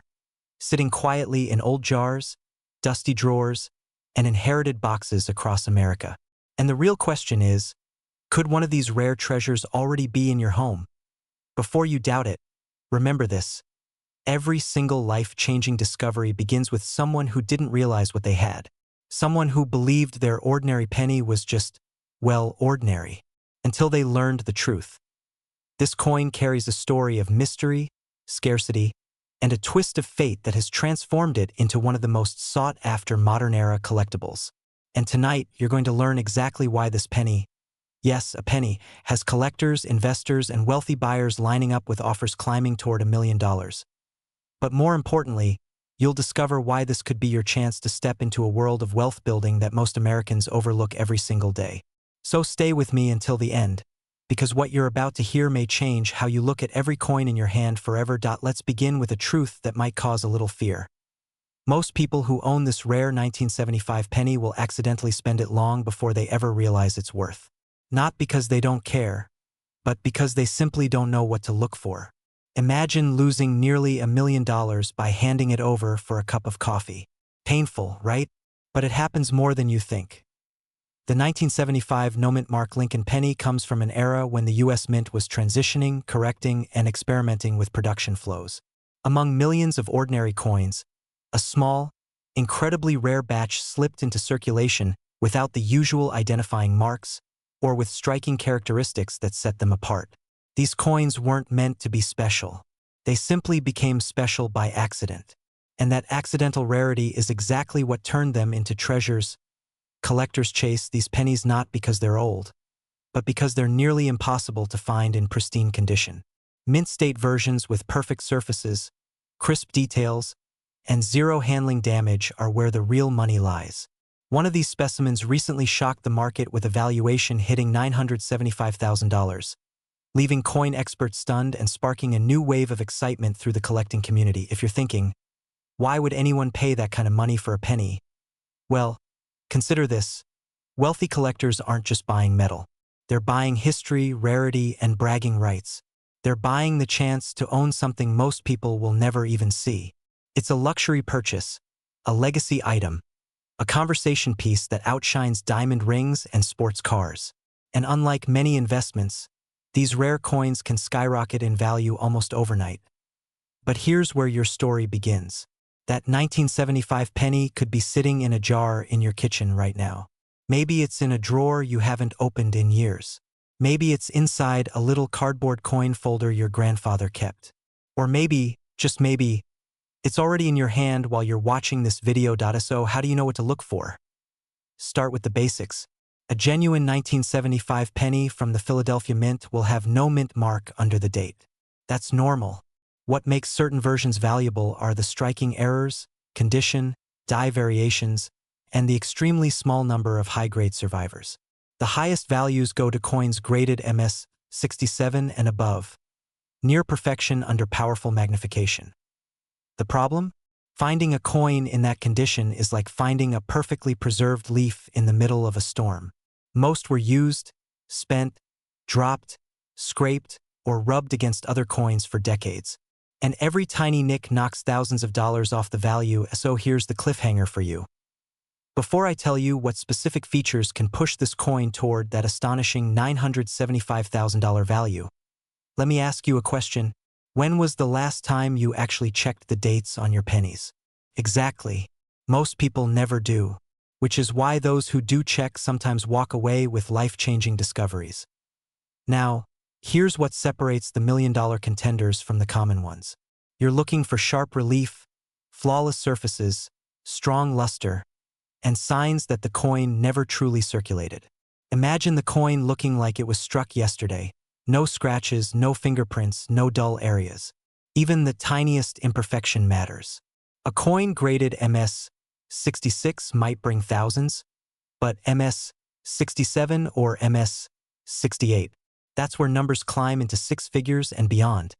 sitting quietly in old jars, dusty drawers, and inherited boxes across America. And the real question is, could one of these rare treasures already be in your home? Before you doubt it, remember this. Every single life-changing discovery begins with someone who didn't realize what they had. Someone who believed their ordinary penny was just, well, ordinary, until they learned the truth. This coin carries a story of mystery, scarcity, and a twist of fate that has transformed it into one of the most sought-after modern-era collectibles. And tonight, you're going to learn exactly why this penny, yes, a penny, has collectors, investors, and wealthy buyers lining up with offers climbing toward $1 million. But more importantly, you'll discover why this could be your chance to step into a world of wealth building that most Americans overlook every single day. So stay with me until the end, because what you're about to hear may change how you look at every coin in your hand forever. Let's begin with a truth that might cause a little fear. Most people who own this rare 1975 penny will accidentally spend it long before they ever realize its worth. Not because they don't care, but because they simply don't know what to look for. Imagine losing nearly $1 million by handing it over for a cup of coffee. Painful, right? But it happens more than you think. The 1975 no-mint mark Lincoln penny comes from an era when the U.S. Mint was transitioning, correcting, and experimenting with production flows. Among millions of ordinary coins, a small, incredibly rare batch slipped into circulation without the usual identifying marks, or with striking characteristics that set them apart. These coins weren't meant to be special. They simply became special by accident. And that accidental rarity is exactly what turned them into treasures. Collectors chase these pennies not because they're old, but because they're nearly impossible to find in pristine condition. Mint-state versions with perfect surfaces, crisp details, and zero handling damage are where the real money lies. One of these specimens recently shocked the market with a valuation hitting $975,000, leaving coin experts stunned and sparking a new wave of excitement through the collecting community. If you're thinking, why would anyone pay that kind of money for a penny? Well, consider this. Wealthy collectors aren't just buying metal. They're buying history, rarity, and bragging rights. They're buying the chance to own something most people will never even see. It's a luxury purchase, a legacy item, a conversation piece that outshines diamond rings and sports cars. And unlike many investments, these rare coins can skyrocket in value almost overnight. But here's where your story begins. That 1975 penny could be sitting in a jar in your kitchen right now. Maybe it's in a drawer you haven't opened in years. Maybe it's inside a little cardboard coin folder your grandfather kept. Or maybe, just maybe, it's already in your hand while you're watching this video. So how do you know what to look for? Start with the basics. A genuine 1975 penny from the Philadelphia Mint will have no mint mark under the date. That's normal. What makes certain versions valuable are the striking errors, condition, die variations, and the extremely small number of high-grade survivors. The highest values go to coins graded MS 67 and above, near perfection under powerful magnification. The problem? Finding a coin in that condition is like finding a perfectly preserved leaf in the middle of a storm. Most were used, spent, dropped, scraped, or rubbed against other coins for decades. And every tiny nick knocks thousands of dollars off the value, so here's the cliffhanger for you. Before I tell you what specific features can push this coin toward that astonishing $975,000 value, let me ask you a question. When was the last time you actually checked the dates on your pennies? Exactly. Most people never do, which is why those who do check sometimes walk away with life-changing discoveries. Now, here's what separates the million-dollar contenders from the common ones. You're looking for sharp relief, flawless surfaces, strong luster, and signs that the coin never truly circulated. Imagine the coin looking like it was struck yesterday. No scratches, no fingerprints, no dull areas. Even the tiniest imperfection matters. A coin graded MS 66 might bring thousands, but MS 67 or MS 68, that's where numbers climb into six figures and beyond.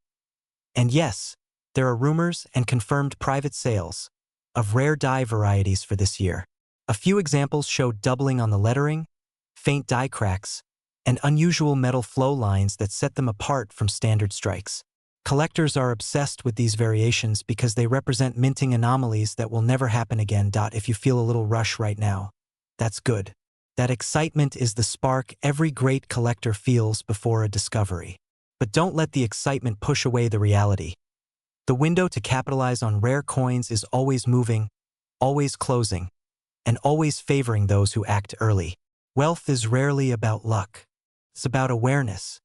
And yes, there are rumors and confirmed private sales of rare die varieties for this year. A few examples show doubling on the lettering, faint die cracks, and unusual metal flow lines that set them apart from standard strikes. Collectors are obsessed with these variations because they represent minting anomalies that will never happen again. If you feel a little rush right now, that's good. That excitement is the spark every great collector feels before a discovery. But don't let the excitement push away the reality. The window to capitalize on rare coins is always moving, always closing, and always favoring those who act early. Wealth is rarely about luck. It's about awareness.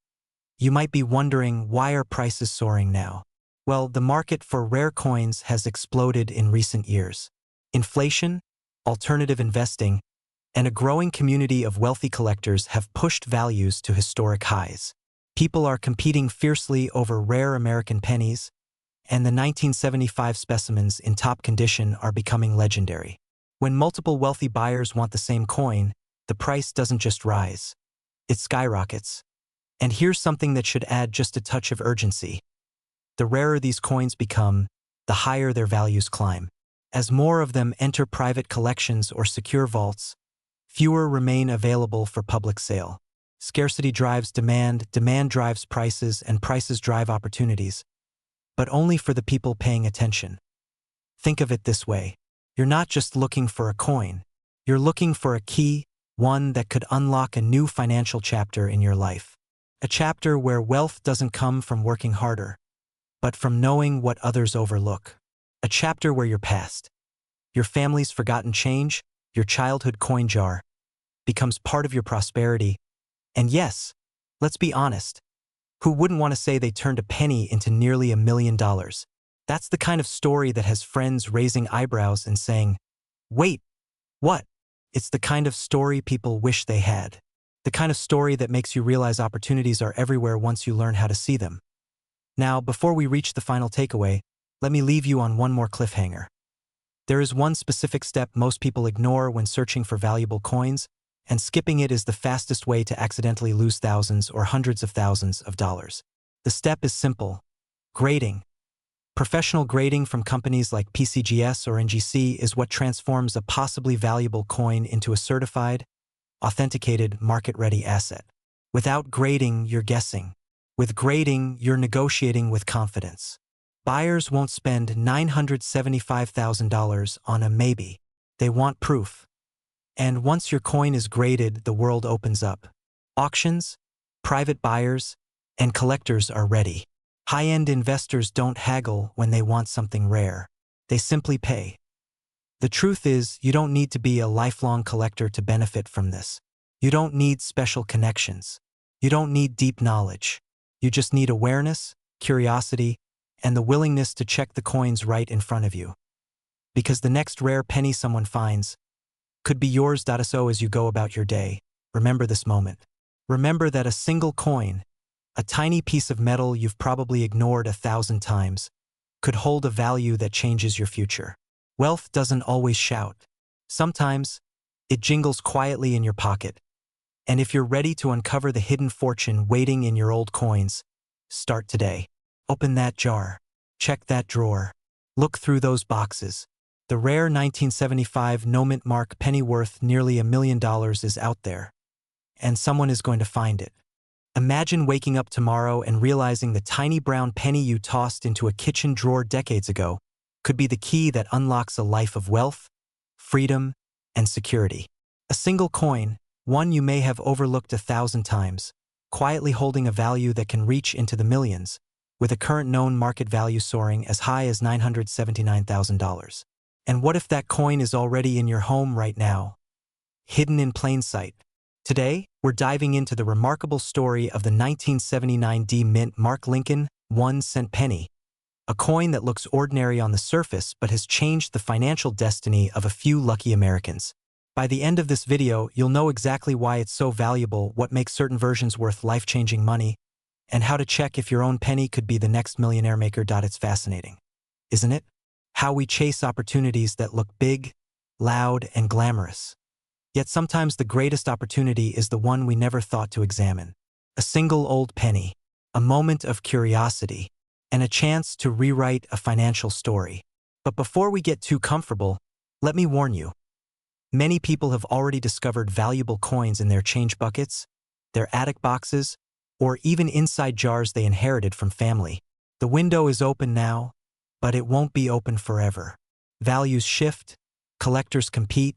You might be wondering, why are prices soaring now? Well, the market for rare coins has exploded in recent years. Inflation, alternative investing, and a growing community of wealthy collectors have pushed values to historic highs. People are competing fiercely over rare American pennies, and the 1975 specimens in top condition are becoming legendary. When multiple wealthy buyers want the same coin, the price doesn't just rise. It skyrockets. And here's something that should add just a touch of urgency. The rarer these coins become, the higher their values climb. As more of them enter private collections or secure vaults, fewer remain available for public sale. Scarcity drives demand, demand drives prices, and prices drive opportunities. But only for the people paying attention. Think of it this way. You're not just looking for a coin. You're looking for a key, one that could unlock a new financial chapter in your life. A chapter where wealth doesn't come from working harder, but from knowing what others overlook. A chapter where your past, your family's forgotten change, your childhood coin jar, becomes part of your prosperity. And yes, let's be honest, who wouldn't want to say they turned a penny into nearly $1 million? That's the kind of story that has friends raising eyebrows and saying, "Wait, what?" It's the kind of story people wish they had. The kind of story that makes you realize opportunities are everywhere once you learn how to see them. Now, before we reach the final takeaway, let me leave you on one more cliffhanger. There is one specific step most people ignore when searching for valuable coins, and skipping it is the fastest way to accidentally lose thousands or hundreds of thousands of dollars. The step is simple: grading. Professional grading from companies like PCGS or NGC is what transforms a possibly valuable coin into a certified, authenticated, market-ready asset. Without grading, you're guessing. With grading, you're negotiating with confidence. Buyers won't spend $975,000 on a maybe. They want proof. And once your coin is graded, the world opens up. Auctions, private buyers, and collectors are ready. High-end investors don't haggle when they want something rare. They simply pay. The truth is, you don't need to be a lifelong collector to benefit from this. You don't need special connections. You don't need deep knowledge. You just need awareness, curiosity, and the willingness to check the coins right in front of you. Because the next rare penny someone finds could be yours. So as you go about your day, remember this moment. Remember that a single coin, a tiny piece of metal you've probably ignored 1,000 times, could hold a value that changes your future. Wealth doesn't always shout. Sometimes, it jingles quietly in your pocket. And if you're ready to uncover the hidden fortune waiting in your old coins, start today. Open that jar. Check that drawer. Look through those boxes. The rare 1975 no-mint mark penny worth nearly $1 million is out there. And someone is going to find it. Imagine waking up tomorrow and realizing the tiny brown penny you tossed into a kitchen drawer decades ago could be the key that unlocks a life of wealth, freedom, and security. A single coin, one you may have overlooked 1,000 times, quietly holding a value that can reach into the millions, with a current known market value soaring as high as $979,000. And what if that coin is already in your home right now, hidden in plain sight? Today, we're diving into the remarkable story of the 1979 D Mint Mark Lincoln 1-cent penny, a coin that looks ordinary on the surface but has changed the financial destiny of a few lucky Americans. By the end of this video, you'll know exactly why it's so valuable, what makes certain versions worth life-changing money, and how to check if your own penny could be the next millionaire maker. It's fascinating, isn't it? How we chase opportunities that look big, loud, and glamorous. Yet sometimes the greatest opportunity is the one we never thought to examine. A single old penny, a moment of curiosity, and a chance to rewrite a financial story. But before we get too comfortable, let me warn you. Many people have already discovered valuable coins in their change buckets, their attic boxes, or even inside jars they inherited from family. The window is open now, but it won't be open forever. Values shift, collectors compete,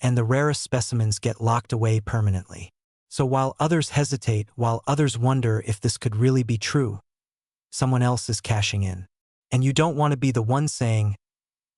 and the rarest specimens get locked away permanently. So while others hesitate, while others wonder if this could really be true, someone else is cashing in. And you don't want to be the one saying,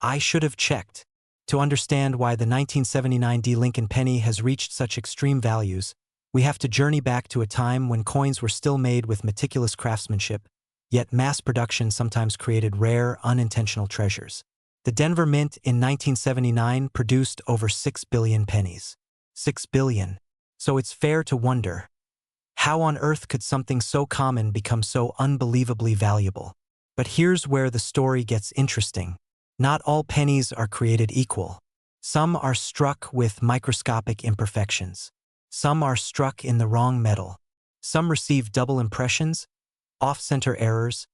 "I should have checked." To understand why the 1979 D Lincoln penny has reached such extreme values, we have to journey back to a time when coins were still made with meticulous craftsmanship, yet mass production sometimes created rare, unintentional treasures. The Denver Mint in 1979 produced over 6 billion pennies. 6 billion. So it's fair to wonder, how on earth could something so common become so unbelievably valuable? But here's where the story gets interesting. Not all pennies are created equal. Some are struck with microscopic imperfections. Some are struck in the wrong metal. Some receive double impressions, off-center errors,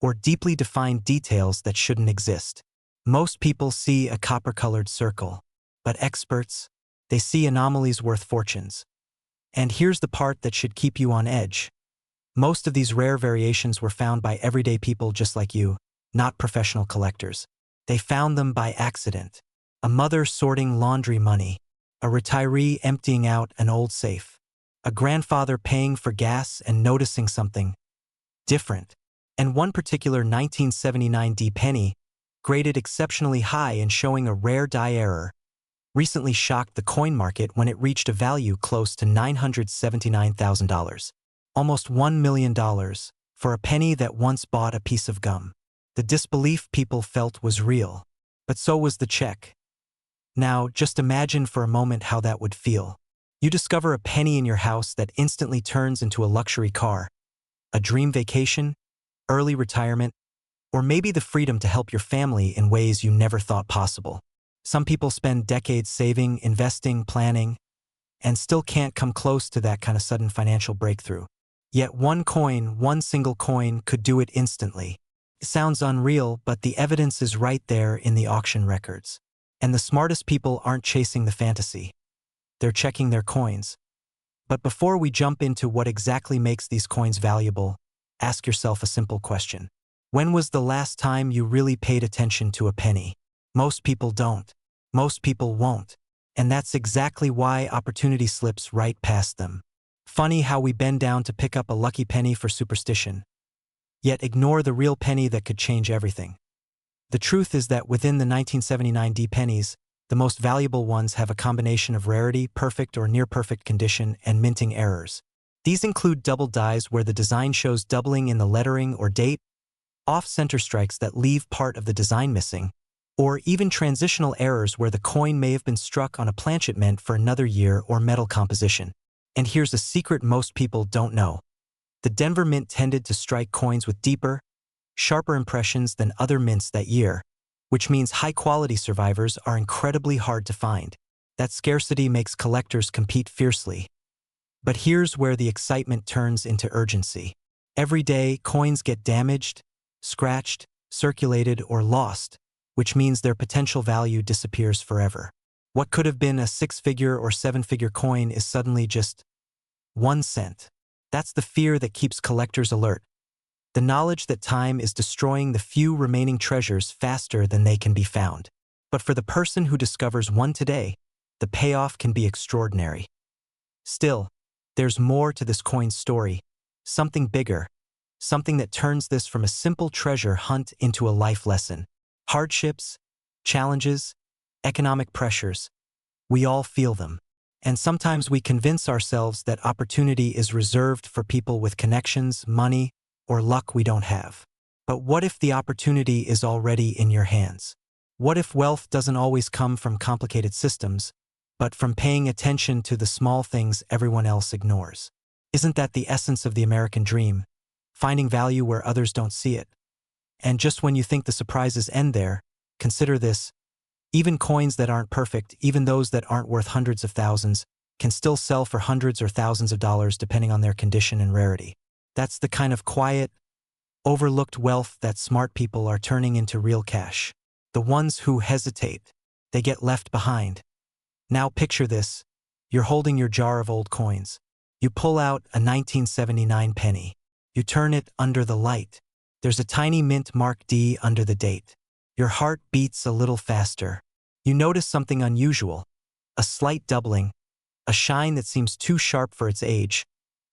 or deeply defined details that shouldn't exist. Most people see a copper-colored circle, but experts, they see anomalies worth fortunes. And here's the part that should keep you on edge. Most of these rare variations were found by everyday people just like you, not professional collectors. They found them by accident. A mother sorting laundry money, a retiree emptying out an old safe, a grandfather paying for gas and noticing something different. And one particular 1979 D penny, graded exceptionally high and showing a rare die error, recently shocked the coin market when it reached a value close to $979,000. Almost $1 million for a penny that once bought a piece of gum. The disbelief people felt was real, but so was the check. Now, just imagine for a moment how that would feel. You discover a penny in your house that instantly turns into a luxury car, a dream vacation, early retirement, Or maybe the freedom to help your family in ways you never thought possible. Some people spend decades saving, investing, planning, and still can't come close to that kind of sudden financial breakthrough. Yet one single coin, could do it instantly. It sounds unreal, but the evidence is right there in the auction records. And the smartest people aren't chasing the fantasy. They're checking their coins. But before we jump into what exactly makes these coins valuable, ask yourself a simple question. When was the last time you really paid attention to a penny? Most people don't. Most people won't. And that's exactly why opportunity slips right past them. Funny how we bend down to pick up a lucky penny for superstition, yet ignore the real penny that could change everything. The truth is that within the 1979 D pennies, the most valuable ones have a combination of rarity, perfect or near-perfect condition, and minting errors. These include double dies where the design shows doubling in the lettering or date, off-center strikes that leave part of the design missing, or even transitional errors where the coin may have been struck on a planchet meant for another year or metal composition. And here's a secret most people don't know. The Denver Mint tended to strike coins with deeper, sharper impressions than other mints that year, which means high-quality survivors are incredibly hard to find. That scarcity makes collectors compete fiercely. But here's where the excitement turns into urgency. Every day, coins get damaged, scratched, circulated, or lost, which means their potential value disappears forever. What could have been a 6-figure or 7-figure coin is suddenly just 1 cent. That's the fear that keeps collectors alert. The knowledge that time is destroying the few remaining treasures faster than they can be found. But for the person who discovers one today, the payoff can be extraordinary. Still, there's more to this coin's story, something bigger, something that turns this from a simple treasure hunt into a life lesson. Hardships, challenges, economic pressures, we all feel them. And sometimes we convince ourselves that opportunity is reserved for people with connections, money, or luck we don't have. But what if the opportunity is already in your hands? What if wealth doesn't always come from complicated systems, but from paying attention to the small things everyone else ignores? Isn't that the essence of the American dream? Finding value where others don't see it. And just when you think the surprises end there, consider this. Even coins that aren't perfect, even those that aren't worth hundreds of thousands, can still sell for hundreds or thousands of dollars depending on their condition and rarity. That's the kind of quiet, overlooked wealth that smart people are turning into real cash. The ones who hesitate, they get left behind. Now picture this. You're holding your jar of old coins. You pull out a 1979 penny. You turn it under the light. There's a tiny mint mark D under the date. Your heart beats a little faster. You notice something unusual. A slight doubling, a shine that seems too sharp for its age,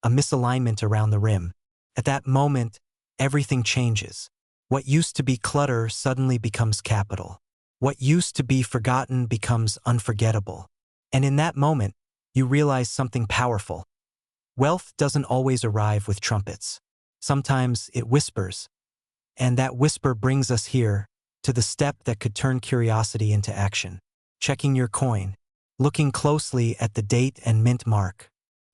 a misalignment around the rim. At that moment, everything changes. What used to be clutter suddenly becomes capital. What used to be forgotten becomes unforgettable. And in that moment, you realize something powerful. Wealth doesn't always arrive with trumpets. Sometimes it whispers. And that whisper brings us here, to the step that could turn curiosity into action. Checking your coin. Looking closely at the date and mint mark.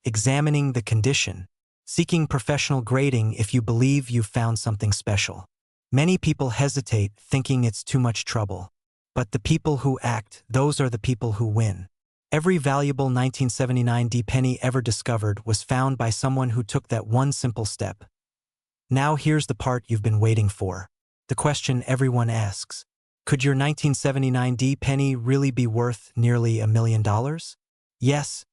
Examining the condition. Seeking professional grading if you believe you've found something special. Many people hesitate, thinking it's too much trouble. But the people who act, those are the people who win. Every valuable 1979 D penny ever discovered was found by someone who took that one simple step. Now here's the part you've been waiting for. The question everyone asks. Could your 1979 D penny really be worth nearly $1 million? Yes,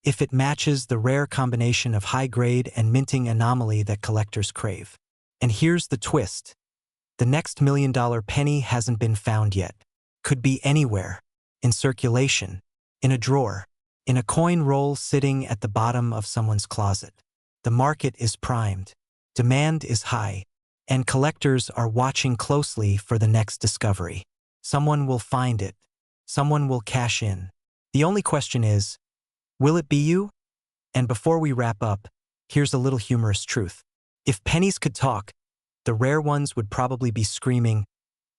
if it matches the rare combination of high grade and minting anomaly that collectors crave. And here's the twist. The next $1 million penny hasn't been found yet. Could be anywhere. In circulation. In a drawer. In a coin roll sitting at the bottom of someone's closet. The market is primed. Demand is high. And collectors are watching closely for the next discovery. Someone will find it. Someone will cash in. The only question is, will it be you? And before we wrap up, here's a little humorous truth. If pennies could talk, the rare ones would probably be screaming,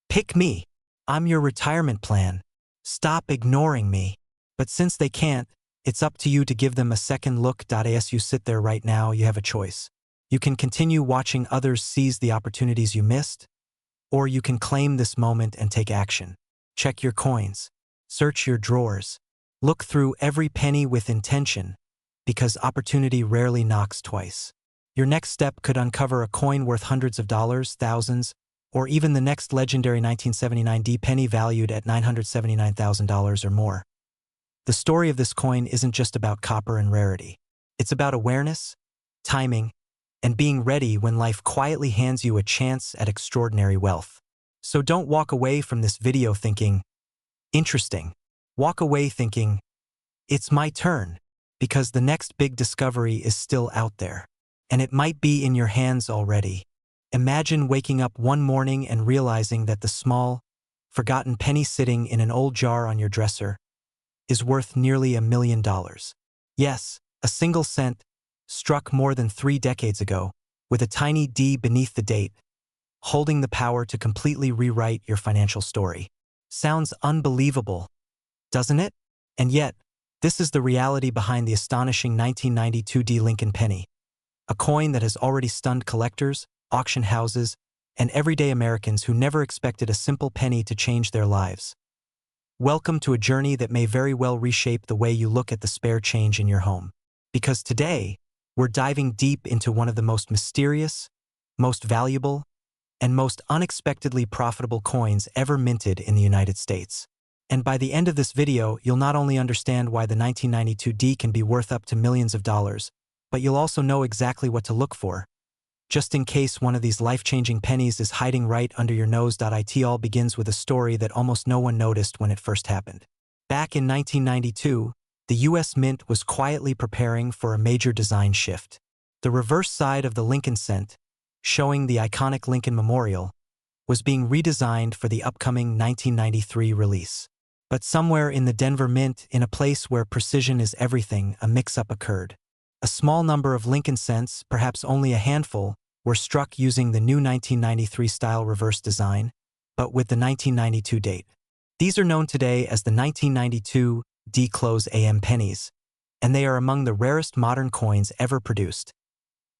"Pick me! I'm your retirement plan. Stop ignoring me." But since they can't, it's up to you to give them a second look. As you sit there right now, you have a choice. You can continue watching others seize the opportunities you missed, Or you can claim this moment and take action. Check your coins. Search your drawers. Look through every penny with intention, because opportunity rarely knocks twice. Your next step could uncover a coin worth hundreds of dollars, thousands, or even the next legendary 1979 D penny valued at $979,000 or more. The story of this coin isn't just about copper and rarity. It's about awareness, timing, and being ready when life quietly hands you a chance at extraordinary wealth. So don't walk away from this video thinking, interesting. Walk away thinking, it's my turn, because the next big discovery is still out there. And it might be in your hands already. Imagine waking up one morning and realizing that the small, forgotten penny sitting in an old jar on your dresser is worth nearly $1 million. Yes, a single cent, struck more than 3 decades ago, with a tiny D beneath the date, holding the power to completely rewrite your financial story. Sounds unbelievable, doesn't it? And yet, this is the reality behind the astonishing 1992 D Lincoln penny, a coin that has already stunned collectors, auction houses, and everyday Americans who never expected a simple penny to change their lives. Welcome to a journey that may very well reshape the way you look at the spare change in your home. Because today, we're diving deep into one of the most mysterious, most valuable, and most unexpectedly profitable coins ever minted in the United States. And by the end of this video, you'll not only understand why the 1992 D can be worth up to millions of dollars, but you'll also know exactly what to look for, just in case one of these life-changing pennies is hiding right under your nose. It all begins with a story that almost no one noticed when it first happened. Back in 1992, the U.S. Mint was quietly preparing for a major design shift. The reverse side of the Lincoln cent, showing the iconic Lincoln Memorial, was being redesigned for the upcoming 1993 release. But somewhere in the Denver Mint, in a place where precision is everything, a mix-up occurred. A small number of Lincoln cents, perhaps only a handful, were struck using the new 1993-style reverse design, but with the 1992 date. These are known today as the 1992 D Close AM pennies, and they are among the rarest modern coins ever produced.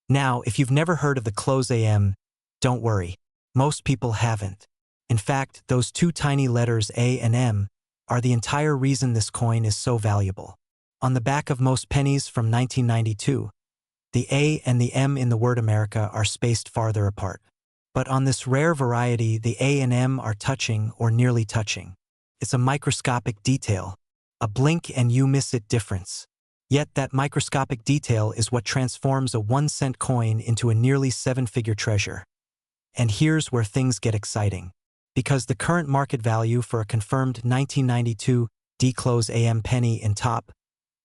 Now, if you've never heard of the Close AM, don't worry. Most people haven't. In fact, those two tiny letters A and M are the entire reason this coin is so valuable. On the back of most pennies from 1992, the A and the M in the word America are spaced farther apart. But on this rare variety, the A and M are touching or nearly touching. It's a microscopic detail, a blink and you miss it difference. Yet that microscopic detail is what transforms a 1-cent coin into a nearly 7-figure treasure. And here's where things get exciting. Because the current market value for a confirmed 1992 D Close AM penny in top,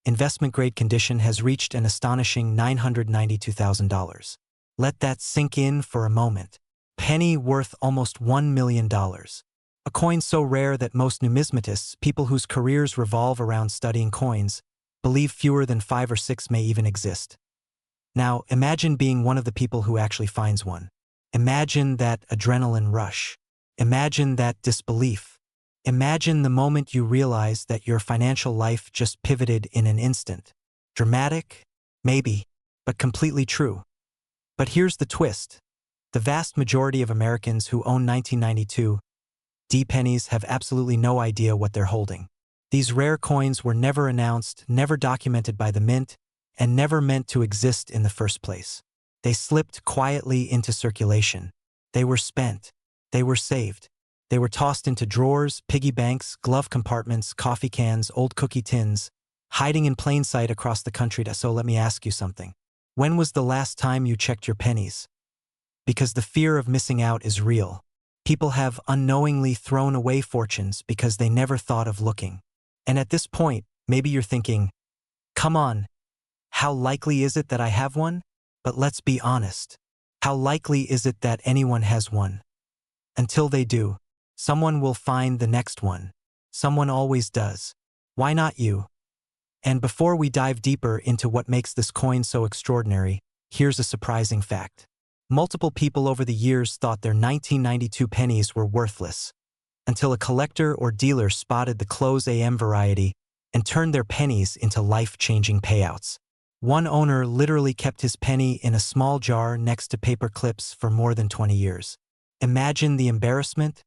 investment-grade condition has reached an astonishing $992,000. Let that sink in for a moment. Penny worth almost $1 million. A coin so rare that most numismatists, people whose careers revolve around studying coins, believe fewer than 5 or 6 may even exist. Now, imagine being one of the people who actually finds one. Imagine that adrenaline rush. Imagine that disbelief. Imagine the moment you realize that your financial life just pivoted in an instant. Dramatic? Maybe, but completely true. But here's the twist. The vast majority of Americans who own 1992 D pennies have absolutely no idea what they're holding. These rare coins were never announced, never documented by the Mint, and never meant to exist in the first place. They slipped quietly into circulation. They were spent. They were saved. They were tossed into drawers, piggy banks, glove compartments, coffee cans, old cookie tins, hiding in plain sight across the country. So let me ask you something. When was the last time you checked your pennies? Because the fear of missing out is real. People have unknowingly thrown away fortunes because they never thought of looking. And at this point, maybe you're thinking, come on, how likely is it that I have one? But let's be honest. How likely is it that anyone has one? Until they do, someone will find the next one. Someone always does. Why not you? And before we dive deeper into what makes this coin so extraordinary, here's a surprising fact. Multiple people over the years thought their 1992 pennies were worthless, until a collector or dealer spotted the Close AM variety and turned their pennies into life-changing payouts. One owner literally kept his penny in a small jar next to paper clips for more than 20 years. Imagine the embarrassment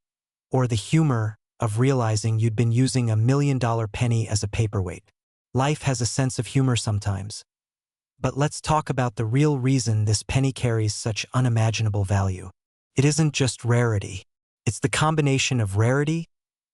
or the humor of realizing you'd been using $1 million penny as a paperweight. Life has a sense of humor sometimes. But let's talk about the real reason this penny carries such unimaginable value. It isn't just rarity. It's the combination of rarity,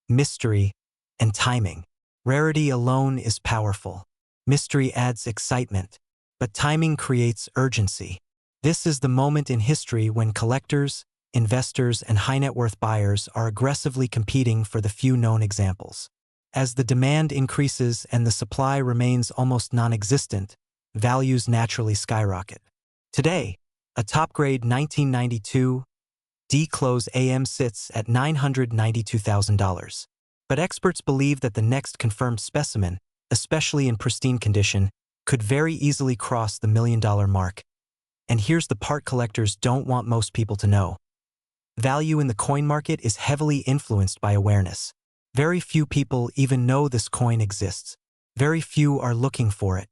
mystery, and timing. Rarity alone is powerful. Mystery adds excitement, but timing creates urgency. This is the moment in history when collectors, investors, and high-net-worth buyers are aggressively competing for the few known examples. As the demand increases and the supply remains almost non-existent, values naturally skyrocket. Today, a top-grade 1992 D-Close AM sits at $992,000. But experts believe that the next confirmed specimen, especially in pristine condition, could very easily cross the $1 million mark. And here's the part collectors don't want most people to know. Value in the coin market is heavily influenced by awareness. Very few people even know this coin exists. Very few are looking for it.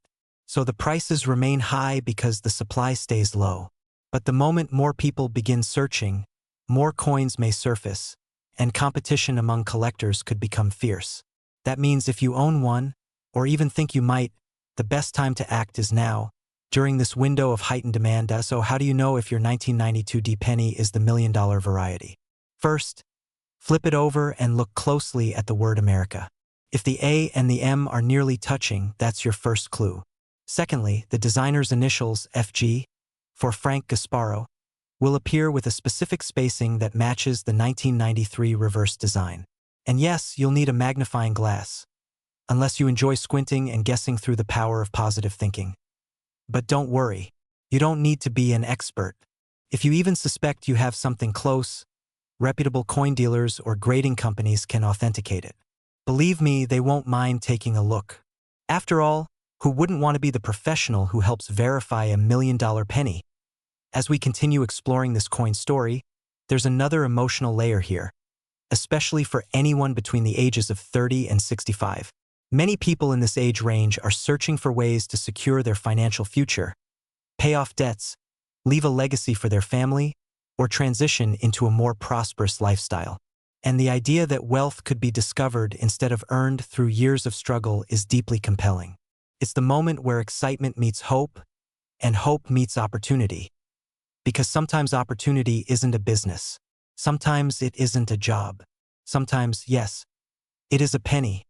So the prices remain high because the supply stays low. But the moment more people begin searching, more coins may surface, and competition among collectors could become fierce. That means if you own one, or even think you might, the best time to act is now, during this window of heightened demand. So how do you know if your 1992 D penny is the $1 million variety? First, flip it over and look closely at the word America. If the A and the M are nearly touching, that's your first clue. Secondly, the designer's initials, FG, for Frank Gasparo, will appear with a specific spacing that matches the 1993 reverse design. And yes, you'll need a magnifying glass, unless you enjoy squinting and guessing through the power of positive thinking. But don't worry, you don't need to be an expert. If you even suspect you have something close, reputable coin dealers or grading companies can authenticate it. Believe me, they won't mind taking a look. After all, who wouldn't want to be the professional who helps verify a $1 million penny? As we continue exploring this coin story, there's another emotional layer here, especially for anyone between the ages of 30 and 65. Many people in this age range are searching for ways to secure their financial future, pay off debts, leave a legacy for their family, or transition into a more prosperous lifestyle. And the idea that wealth could be discovered instead of earned through years of struggle is deeply compelling. It's the moment where excitement meets hope, and hope meets opportunity. Because sometimes opportunity isn't a business. Sometimes it isn't a job. Sometimes, yes, it is a penny.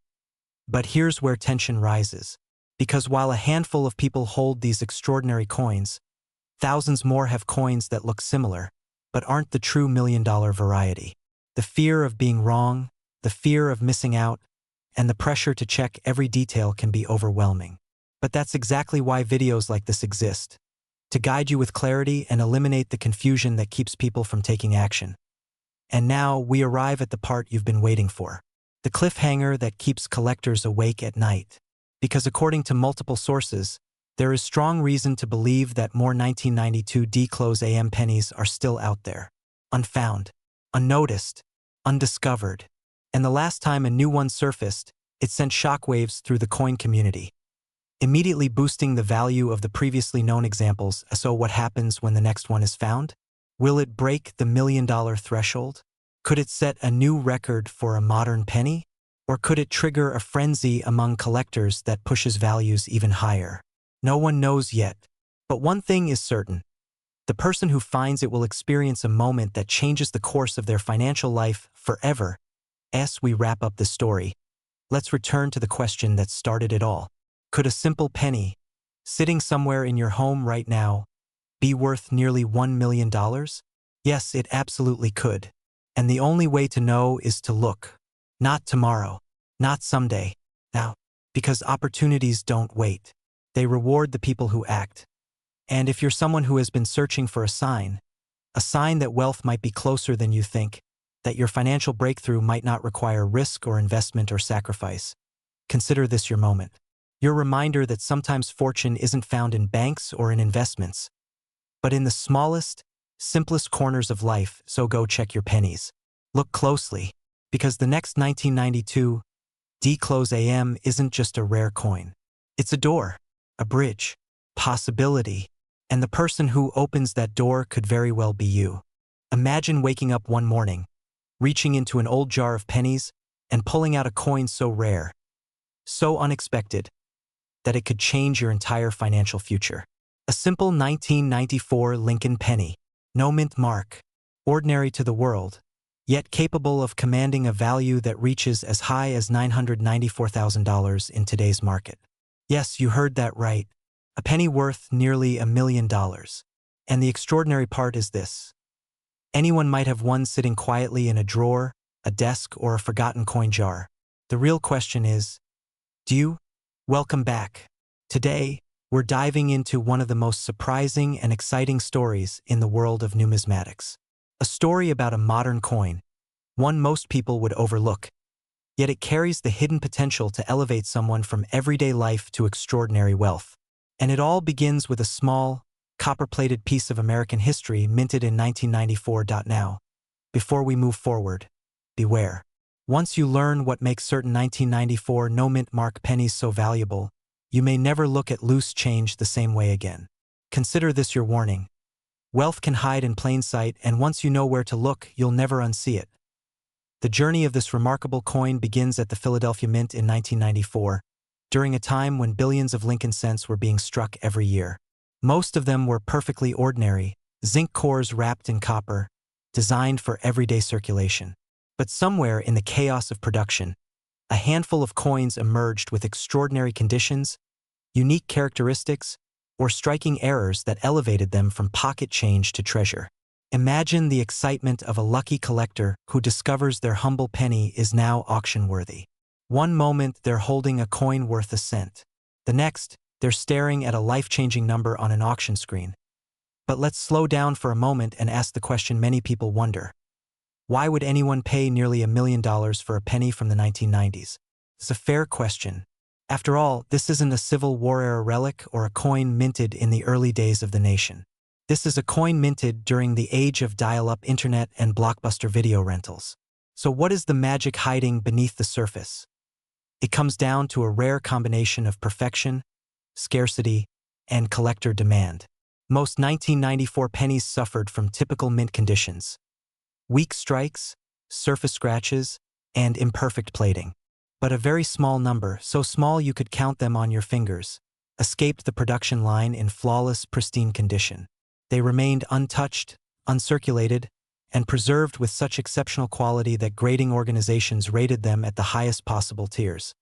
But here's where tension rises. Because while a handful of people hold these extraordinary coins, thousands more have coins that look similar, but aren't the true $1 million variety. The fear of being wrong, the fear of missing out, and the pressure to check every detail can be overwhelming. But that's exactly why videos like this exist. To guide you with clarity and eliminate the confusion that keeps people from taking action. And now we arrive at the part you've been waiting for. The cliffhanger that keeps collectors awake at night. Because according to multiple sources, there is strong reason to believe that more 1992 D-Close AM pennies are still out there. Unfound, unnoticed, undiscovered. And the last time a new one surfaced, it sent shockwaves through the coin community, immediately boosting the value of the previously known examples. So what happens when the next one is found? Will it break the $1 million threshold? Could it set a new record for a modern penny? Or could it trigger a frenzy among collectors that pushes values even higher? No one knows yet. But one thing is certain. The person who finds it will experience a moment that changes the course of their financial life forever. As we wrap up the story, let's return to the question that started it all. Could a simple penny, sitting somewhere in your home right now, be worth nearly $1 million? Yes, it absolutely could. And the only way to know is to look. Not tomorrow, not someday, now. Because opportunities don't wait. They reward the people who act. And if you're someone who has been searching for a sign that wealth might be closer than you think, that your financial breakthrough might not require risk or investment or sacrifice, consider this your moment. Your reminder that sometimes fortune isn't found in banks or in investments, but in the smallest, simplest corners of life. So go check your pennies. Look closely, because the next 1992 D-Close AM isn't just a rare coin. It's a door, a bridge, possibility, and the person who opens that door could very well be you. Imagine waking up one morning, reaching into an old jar of pennies, and pulling out a coin so rare, so unexpected, that it could change your entire financial future. A simple 1994 Lincoln penny, no mint mark, ordinary to the world, yet capable of commanding a value that reaches as high as $994,000 in today's market. Yes, you heard that right. A penny worth nearly $1 million. And the extraordinary part is this. Anyone might have one sitting quietly in a drawer, a desk, or a forgotten coin jar. The real question is, do you? Welcome back. Today, we're diving into one of the most surprising and exciting stories in the world of numismatics. A story about a modern coin, one most people would overlook, yet it carries the hidden potential to elevate someone from everyday life to extraordinary wealth. And it all begins with a small, copper-plated piece of American history minted in 1994. Now, before we move forward, beware. Once you learn what makes certain 1994 no-mint mark pennies so valuable, you may never look at loose change the same way again. Consider this your warning. Wealth can hide in plain sight, and once you know where to look, you'll never unsee it. The journey of this remarkable coin begins at the Philadelphia Mint in 1994, during a time when billions of Lincoln cents were being struck every year. Most of them were perfectly ordinary, zinc cores wrapped in copper, designed for everyday circulation. But somewhere in the chaos of production, a handful of coins emerged with extraordinary conditions, unique characteristics, or striking errors that elevated them from pocket change to treasure. Imagine the excitement of a lucky collector who discovers their humble penny is now auction-worthy. One moment they're holding a coin worth a cent. The next, they're staring at a life-changing number on an auction screen. But let's slow down for a moment and ask the question many people wonder. Why would anyone pay nearly $1 million for a penny from the 1990s? It's a fair question. After all, this isn't a Civil War-era relic or a coin minted in the early days of the nation. This is a coin minted during the age of dial-up internet and blockbuster video rentals. So what is the magic hiding beneath the surface? It comes down to a rare combination of perfection, scarcity, and collector demand. Most 1994 pennies suffered from typical mint conditions: weak strikes, surface scratches, and imperfect plating. But a very small number, so small you could count them on your fingers, escaped the production line in flawless, pristine condition. They remained untouched, uncirculated, and preserved with such exceptional quality that grading organizations rated them at the highest possible tiers.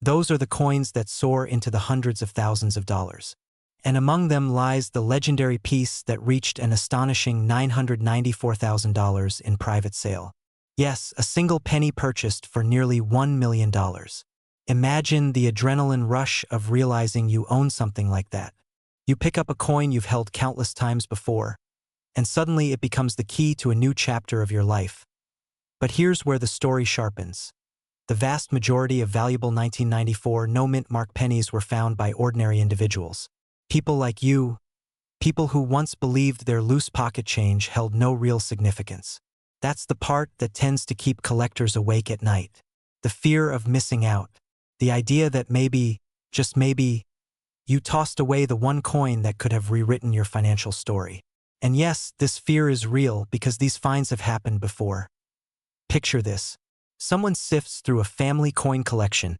Those are the coins that soar into the hundreds of thousands of dollars. And among them lies the legendary piece that reached an astonishing $994,000 in private sale. Yes, a single penny purchased for nearly $1 million. Imagine the adrenaline rush of realizing you own something like that. You pick up a coin you've held countless times before, and suddenly it becomes the key to a new chapter of your life. But here's where the story sharpens. The vast majority of valuable 1994 no-mint mark pennies were found by ordinary individuals. People like you, people who once believed their loose pocket change held no real significance. That's the part that tends to keep collectors awake at night. The fear of missing out. The idea that maybe, just maybe, you tossed away the one coin that could have rewritten your financial story. And yes, this fear is real because these finds have happened before. Picture this. Someone sifts through a family coin collection,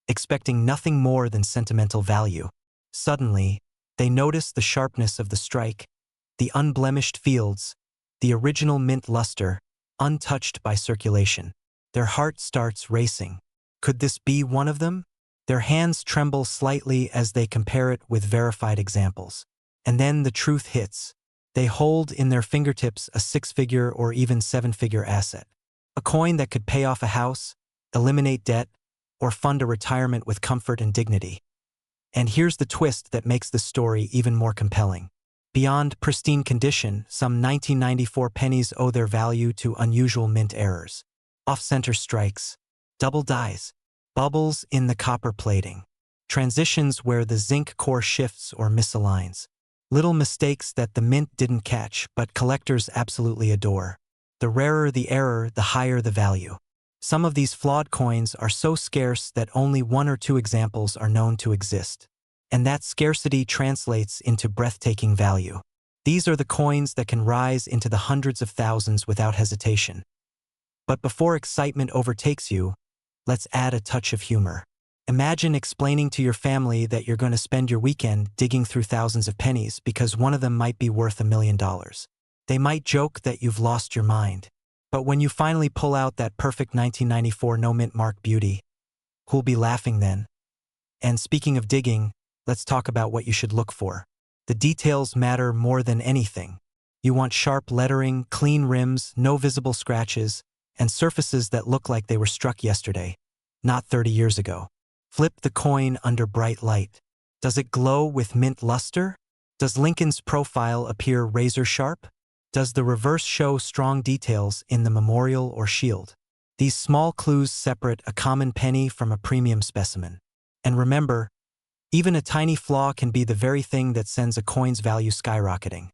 expecting nothing more than sentimental value. Suddenly, they notice the sharpness of the strike, the unblemished fields, the original mint luster, untouched by circulation. Their heart starts racing. Could this be one of them? Their hands tremble slightly as they compare it with verified examples. And then the truth hits. They hold in their fingertips a six-figure or even seven-figure asset. A coin that could pay off a house, eliminate debt, or fund a retirement with comfort and dignity. And here's the twist that makes this story even more compelling. Beyond pristine condition, some 1994 pennies owe their value to unusual mint errors. Off-center strikes, double dies, bubbles in the copper plating, transitions where the zinc core shifts or misaligns. Little mistakes that the mint didn't catch, but collectors absolutely adore. The rarer the error, the higher the value. Some of these flawed coins are so scarce that only one or two examples are known to exist. And that scarcity translates into breathtaking value. These are the coins that can rise into the hundreds of thousands without hesitation. But before excitement overtakes you, let's add a touch of humor. Imagine explaining to your family that you're going to spend your weekend digging through thousands of pennies because one of them might be worth $1 million. They might joke that you've lost your mind. But when you finally pull out that perfect 1994 no-mint mark beauty, who'll be laughing then? And speaking of digging, let's talk about what you should look for. The details matter more than anything. You want sharp lettering, clean rims, no visible scratches, and surfaces that look like they were struck yesterday, not 30 years ago. Flip the coin under bright light. Does it glow with mint luster? Does Lincoln's profile appear razor sharp? Does the reverse show strong details in the memorial or shield? These small clues separate a common penny from a premium specimen. And remember, even a tiny flaw can be the very thing that sends a coin's value skyrocketing.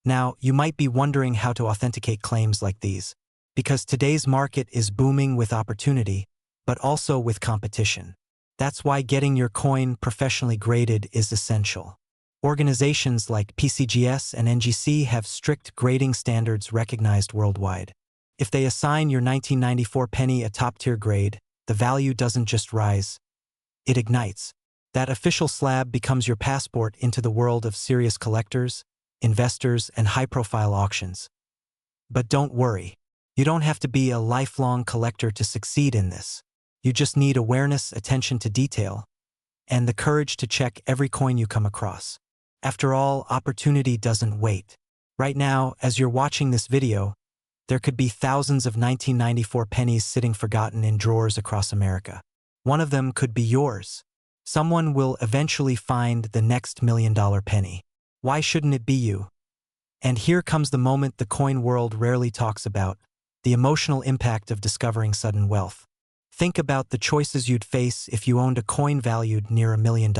Now, you might be wondering how to authenticate claims like these, because today's market is booming with opportunity, but also with competition. That's why getting your coin professionally graded is essential. Organizations like PCGS and NGC have strict grading standards recognized worldwide. If they assign your 1994 penny a top-tier grade, the value doesn't just rise, it ignites. That official slab becomes your passport into the world of serious collectors, investors, and high-profile auctions. But don't worry, you don't have to be a lifelong collector to succeed in this. You just need awareness, attention to detail, and the courage to check every coin you come across. After all, opportunity doesn't wait. Right now, as you're watching this video, there could be thousands of 1994 pennies sitting forgotten in drawers across America. One of them could be yours. Someone will eventually find the next $1 million penny. Why shouldn't it be you? And here comes the moment the coin world rarely talks about, the emotional impact of discovering sudden wealth. Think about the choices you'd face if you owned a coin valued near $1 million.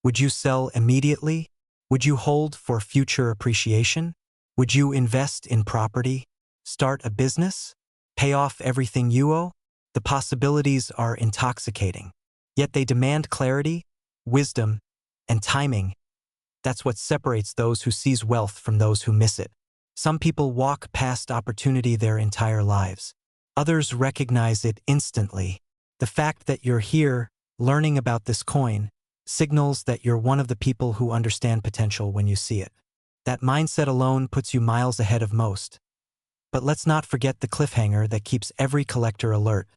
Would you sell immediately? Would you hold for future appreciation? Would you invest in property? Start a business? Pay off everything you owe? The possibilities are intoxicating. Yet they demand clarity, wisdom, and timing. That's what separates those who seize wealth from those who miss it. Some people walk past opportunity their entire lives. Others recognize it instantly. The fact that you're here, learning about this coin, signals that you're one of the people who understand potential when you see it. That mindset alone puts you miles ahead of most. But let's not forget the cliffhanger that keeps every collector alert.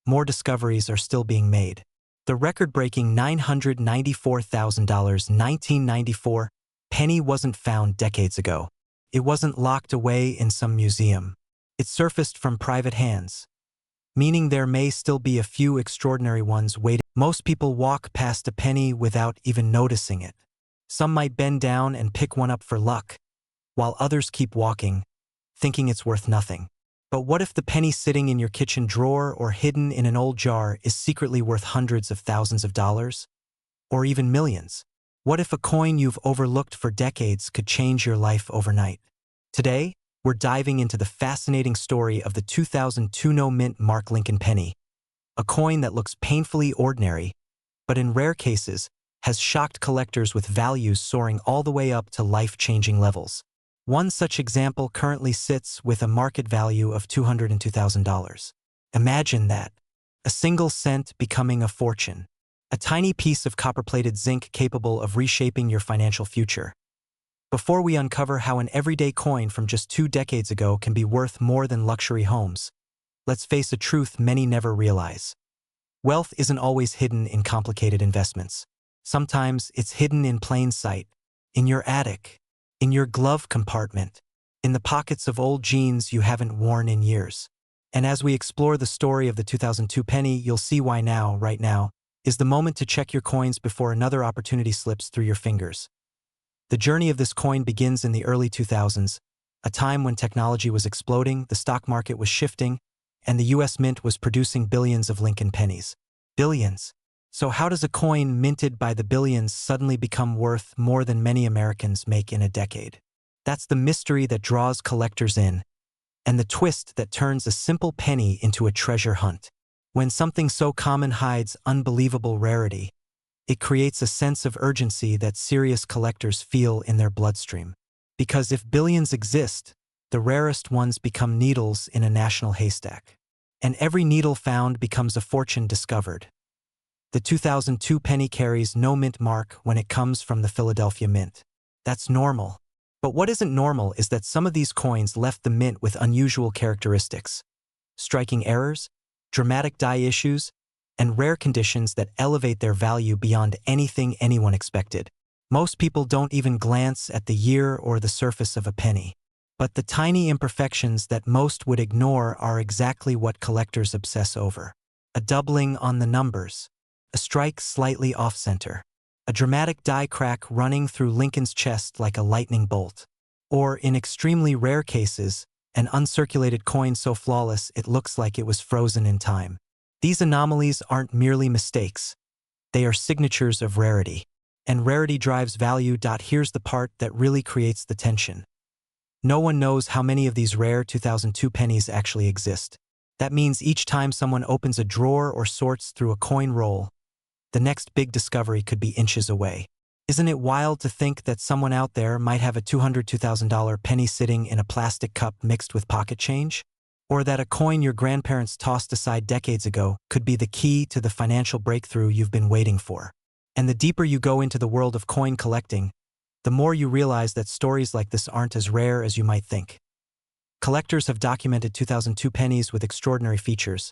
More discoveries are still being made. The record-breaking $994,000 1994 penny wasn't found decades ago. It wasn't locked away in some museum. It surfaced from private hands, meaning there may still be a few extraordinary ones waiting. Most people walk past a penny without even noticing it. Some might bend down and pick one up for luck, while others keep walking, thinking it's worth nothing. But what if the penny sitting in your kitchen drawer or hidden in an old jar is secretly worth hundreds of thousands of dollars? Or even millions? What if a coin you've overlooked for decades could change your life overnight? Today, we're diving into the fascinating story of the 2002 no-mint Mark Lincoln penny, a coin that looks painfully ordinary, but in rare cases, has shocked collectors with values soaring all the way up to life-changing levels. One such example currently sits with a market value of $202,000. Imagine that. A single cent becoming a fortune. A tiny piece of copper-plated zinc capable of reshaping your financial future. Before we uncover how an everyday coin from just 2 decades ago can be worth more than luxury homes, let's face a truth many never realize. Wealth isn't always hidden in complicated investments. Sometimes it's hidden in plain sight, in your attic, in your glove compartment, in the pockets of old jeans you haven't worn in years. And as we explore the story of the 2002 penny, you'll see why now, right now, is the moment to check your coins before another opportunity slips through your fingers. The journey of this coin begins in the early 2000s, a time when technology was exploding, the stock market was shifting, and the US Mint was producing billions of Lincoln pennies. Billions. So how does a coin minted by the billions suddenly become worth more than many Americans make in a decade? That's the mystery that draws collectors in, and the twist that turns a simple penny into a treasure hunt. When something so common hides unbelievable rarity, it creates a sense of urgency that serious collectors feel in their bloodstream. Because if billions exist, the rarest ones become needles in a national haystack. And every needle found becomes a fortune discovered. The 2002 penny carries no mint mark when it comes from the Philadelphia Mint. That's normal. But what isn't normal is that some of these coins left the mint with unusual characteristics. Striking errors, dramatic die issues, and rare conditions that elevate their value beyond anything anyone expected. Most people don't even glance at the year or the surface of a penny. But the tiny imperfections that most would ignore are exactly what collectors obsess over. A doubling on the numbers, a strike slightly off-center, a dramatic die crack running through Lincoln's chest like a lightning bolt, or, in extremely rare cases, an uncirculated coin so flawless it looks like it was frozen in time. These anomalies aren't merely mistakes. They are signatures of rarity. And rarity drives value. Here's the part that really creates the tension. No one knows how many of these rare 2002 pennies actually exist. That means each time someone opens a drawer or sorts through a coin roll, the next big discovery could be inches away. Isn't it wild to think that someone out there might have a $202,000 penny sitting in a plastic cup mixed with pocket change? Or that a coin your grandparents tossed aside decades ago could be the key to the financial breakthrough you've been waiting for? And the deeper you go into the world of coin collecting, the more you realize that stories like this aren't as rare as you might think. Collectors have documented 2002 pennies with extraordinary features.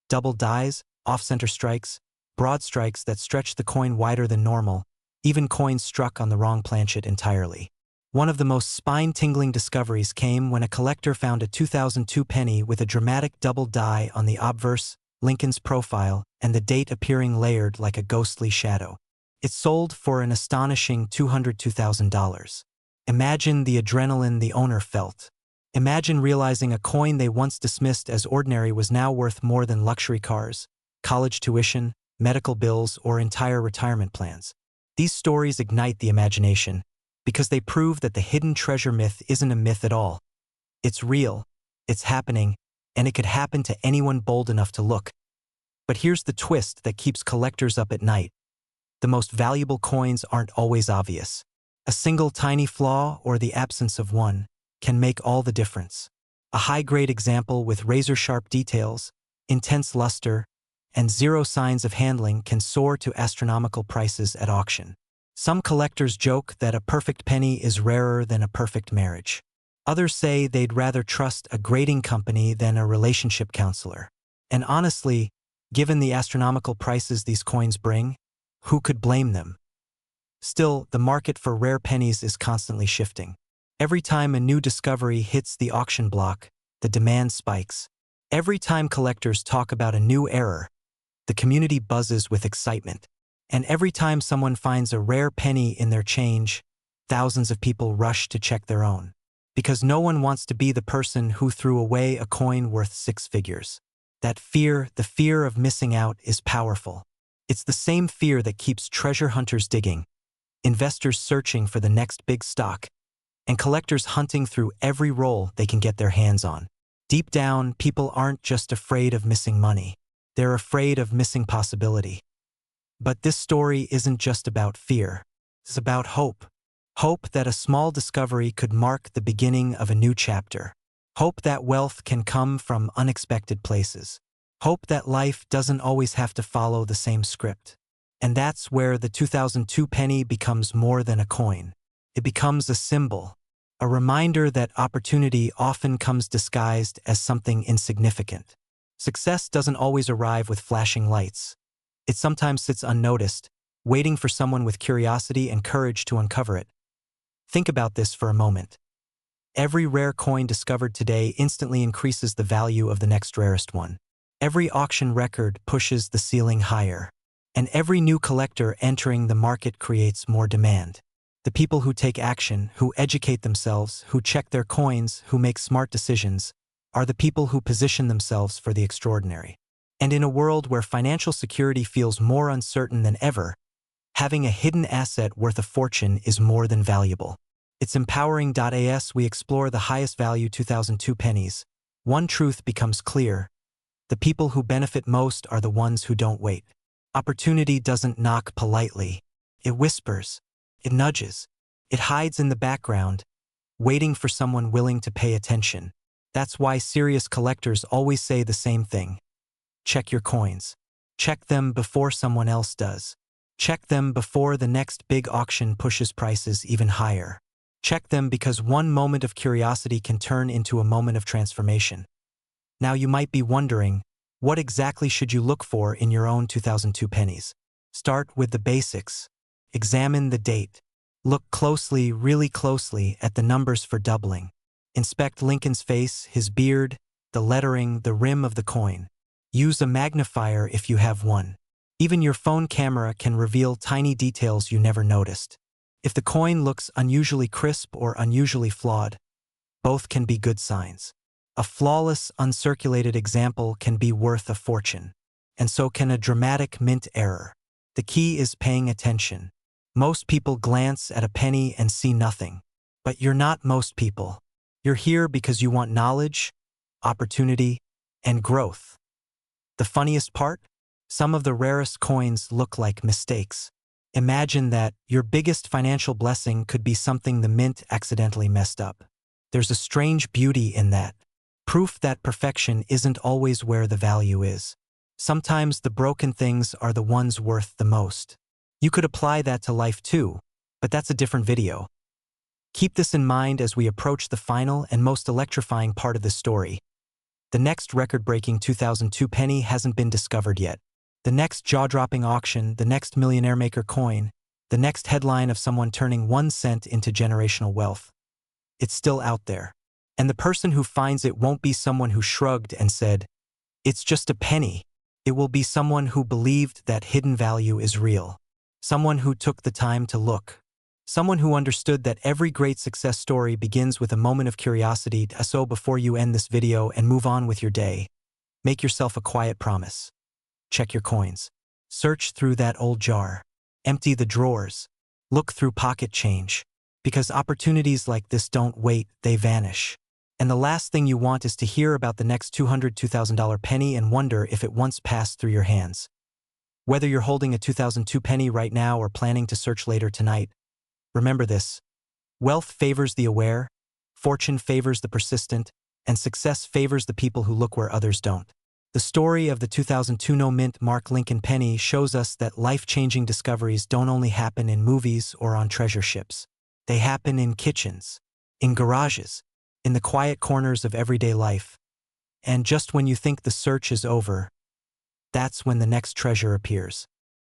Double dies, off-center strikes, broad strikes that stretch the coin wider than normal, even coins struck on the wrong planchet entirely. One of the most spine-tingling discoveries came when a collector found a 2002 penny with a dramatic double die on the obverse, Lincoln's profile, and the date appearing layered like a ghostly shadow. It sold for an astonishing $202,000. Imagine the adrenaline the owner felt. Imagine realizing a coin they once dismissed as ordinary was now worth more than luxury cars, college tuition, medical bills, or entire retirement plans. These stories ignite the imagination because they prove that the hidden treasure myth isn't a myth at all. It's real, it's happening, and it could happen to anyone bold enough to look. But here's the twist that keeps collectors up at night. The most valuable coins aren't always obvious. A single tiny flaw, or the absence of one, can make all the difference. A high-grade example with razor-sharp details, intense luster, and zero signs of handling can soar to astronomical prices at auction. Some collectors joke that a perfect penny is rarer than a perfect marriage. Others say they'd rather trust a grading company than a relationship counselor. And honestly, given the astronomical prices these coins bring, who could blame them? Still, the market for rare pennies is constantly shifting. Every time a new discovery hits the auction block, the demand spikes. Every time collectors talk about a new error, the community buzzes with excitement. And every time someone finds a rare penny in their change, thousands of people rush to check their own. Because no one wants to be the person who threw away a coin worth 6 figures. That fear, the fear of missing out, is powerful. It's the same fear that keeps treasure hunters digging, investors searching for the next big stock, and collectors hunting through every roll they can get their hands on. Deep down, people aren't just afraid of missing money. They're afraid of missing possibility. But this story isn't just about fear. It's about hope. Hope that a small discovery could mark the beginning of a new chapter. Hope that wealth can come from unexpected places. Hope that life doesn't always have to follow the same script. And that's where the 2002 penny becomes more than a coin. It becomes a symbol, a reminder that opportunity often comes disguised as something insignificant. Success doesn't always arrive with flashing lights. It sometimes sits unnoticed, waiting for someone with curiosity and courage to uncover it. Think about this for a moment. Every rare coin discovered today instantly increases the value of the next rarest one. Every auction record pushes the ceiling higher. And every new collector entering the market creates more demand. The people who take action, who educate themselves, who check their coins, who make smart decisions, are the people who position themselves for the extraordinary. And in a world where financial security feels more uncertain than ever, having a hidden asset worth a fortune is more than valuable. It's empowering. As we explore the highest value 2002 pennies, one truth becomes clear. The people who benefit most are the ones who don't wait. Opportunity doesn't knock politely. It whispers. It nudges. It hides in the background. waiting for someone willing to pay attention. That's why serious collectors always say the same thing. Check your coins. Check them before someone else does. Check them before the next big auction pushes prices even higher. Check them because one moment of curiosity can turn into a moment of transformation. Now you might be wondering, what exactly should you look for in your own 2002 pennies? Start with the basics. Examine the date. Look closely, really closely, at the numbers for doubling. Inspect Lincoln's face, his beard, the lettering, the rim of the coin. Use a magnifier if you have one. Even your phone camera can reveal tiny details you never noticed. If the coin looks unusually crisp or unusually flawed, both can be good signs. A flawless, uncirculated example can be worth a fortune. And so can a dramatic mint error. The key is paying attention. Most people glance at a penny and see nothing. But you're not most people. You're here because you want knowledge, opportunity, and growth. The funniest part? Some of the rarest coins look like mistakes. Imagine that your biggest financial blessing could be something the mint accidentally messed up. There's a strange beauty in that. Proof that perfection isn't always where the value is. Sometimes the broken things are the ones worth the most. You could apply that to life too, but that's a different video. Keep this in mind as we approach the final and most electrifying part of the story. The next record-breaking 2002 penny hasn't been discovered yet. The next jaw-dropping auction, the next millionaire maker coin, the next headline of someone turning 1 cent into generational wealth. It's still out there. And the person who finds it won't be someone who shrugged and said, "It's just a penny." It will be someone who believed that hidden value is real. Someone who took the time to look. Someone who understood that every great success story begins with a moment of curiosity. So before you end this video and move on with your day, make yourself a quiet promise. Check your coins. Search through that old jar. Empty the drawers. Look through pocket change. Because opportunities like this don't wait, they vanish. And the last thing you want is to hear about the next $202,000 penny and wonder if it once passed through your hands. Whether you're holding a 2002 penny right now or planning to search later tonight, remember this. Wealth favors the aware, fortune favors the persistent, and success favors the people who look where others don't. The story of the 2002 No Mint Mark Lincoln penny shows us that life-changing discoveries don't only happen in movies or on treasure ships. They happen in kitchens, in garages, in the quiet corners of everyday life. And just when you think the search is over, that's when the next treasure appears.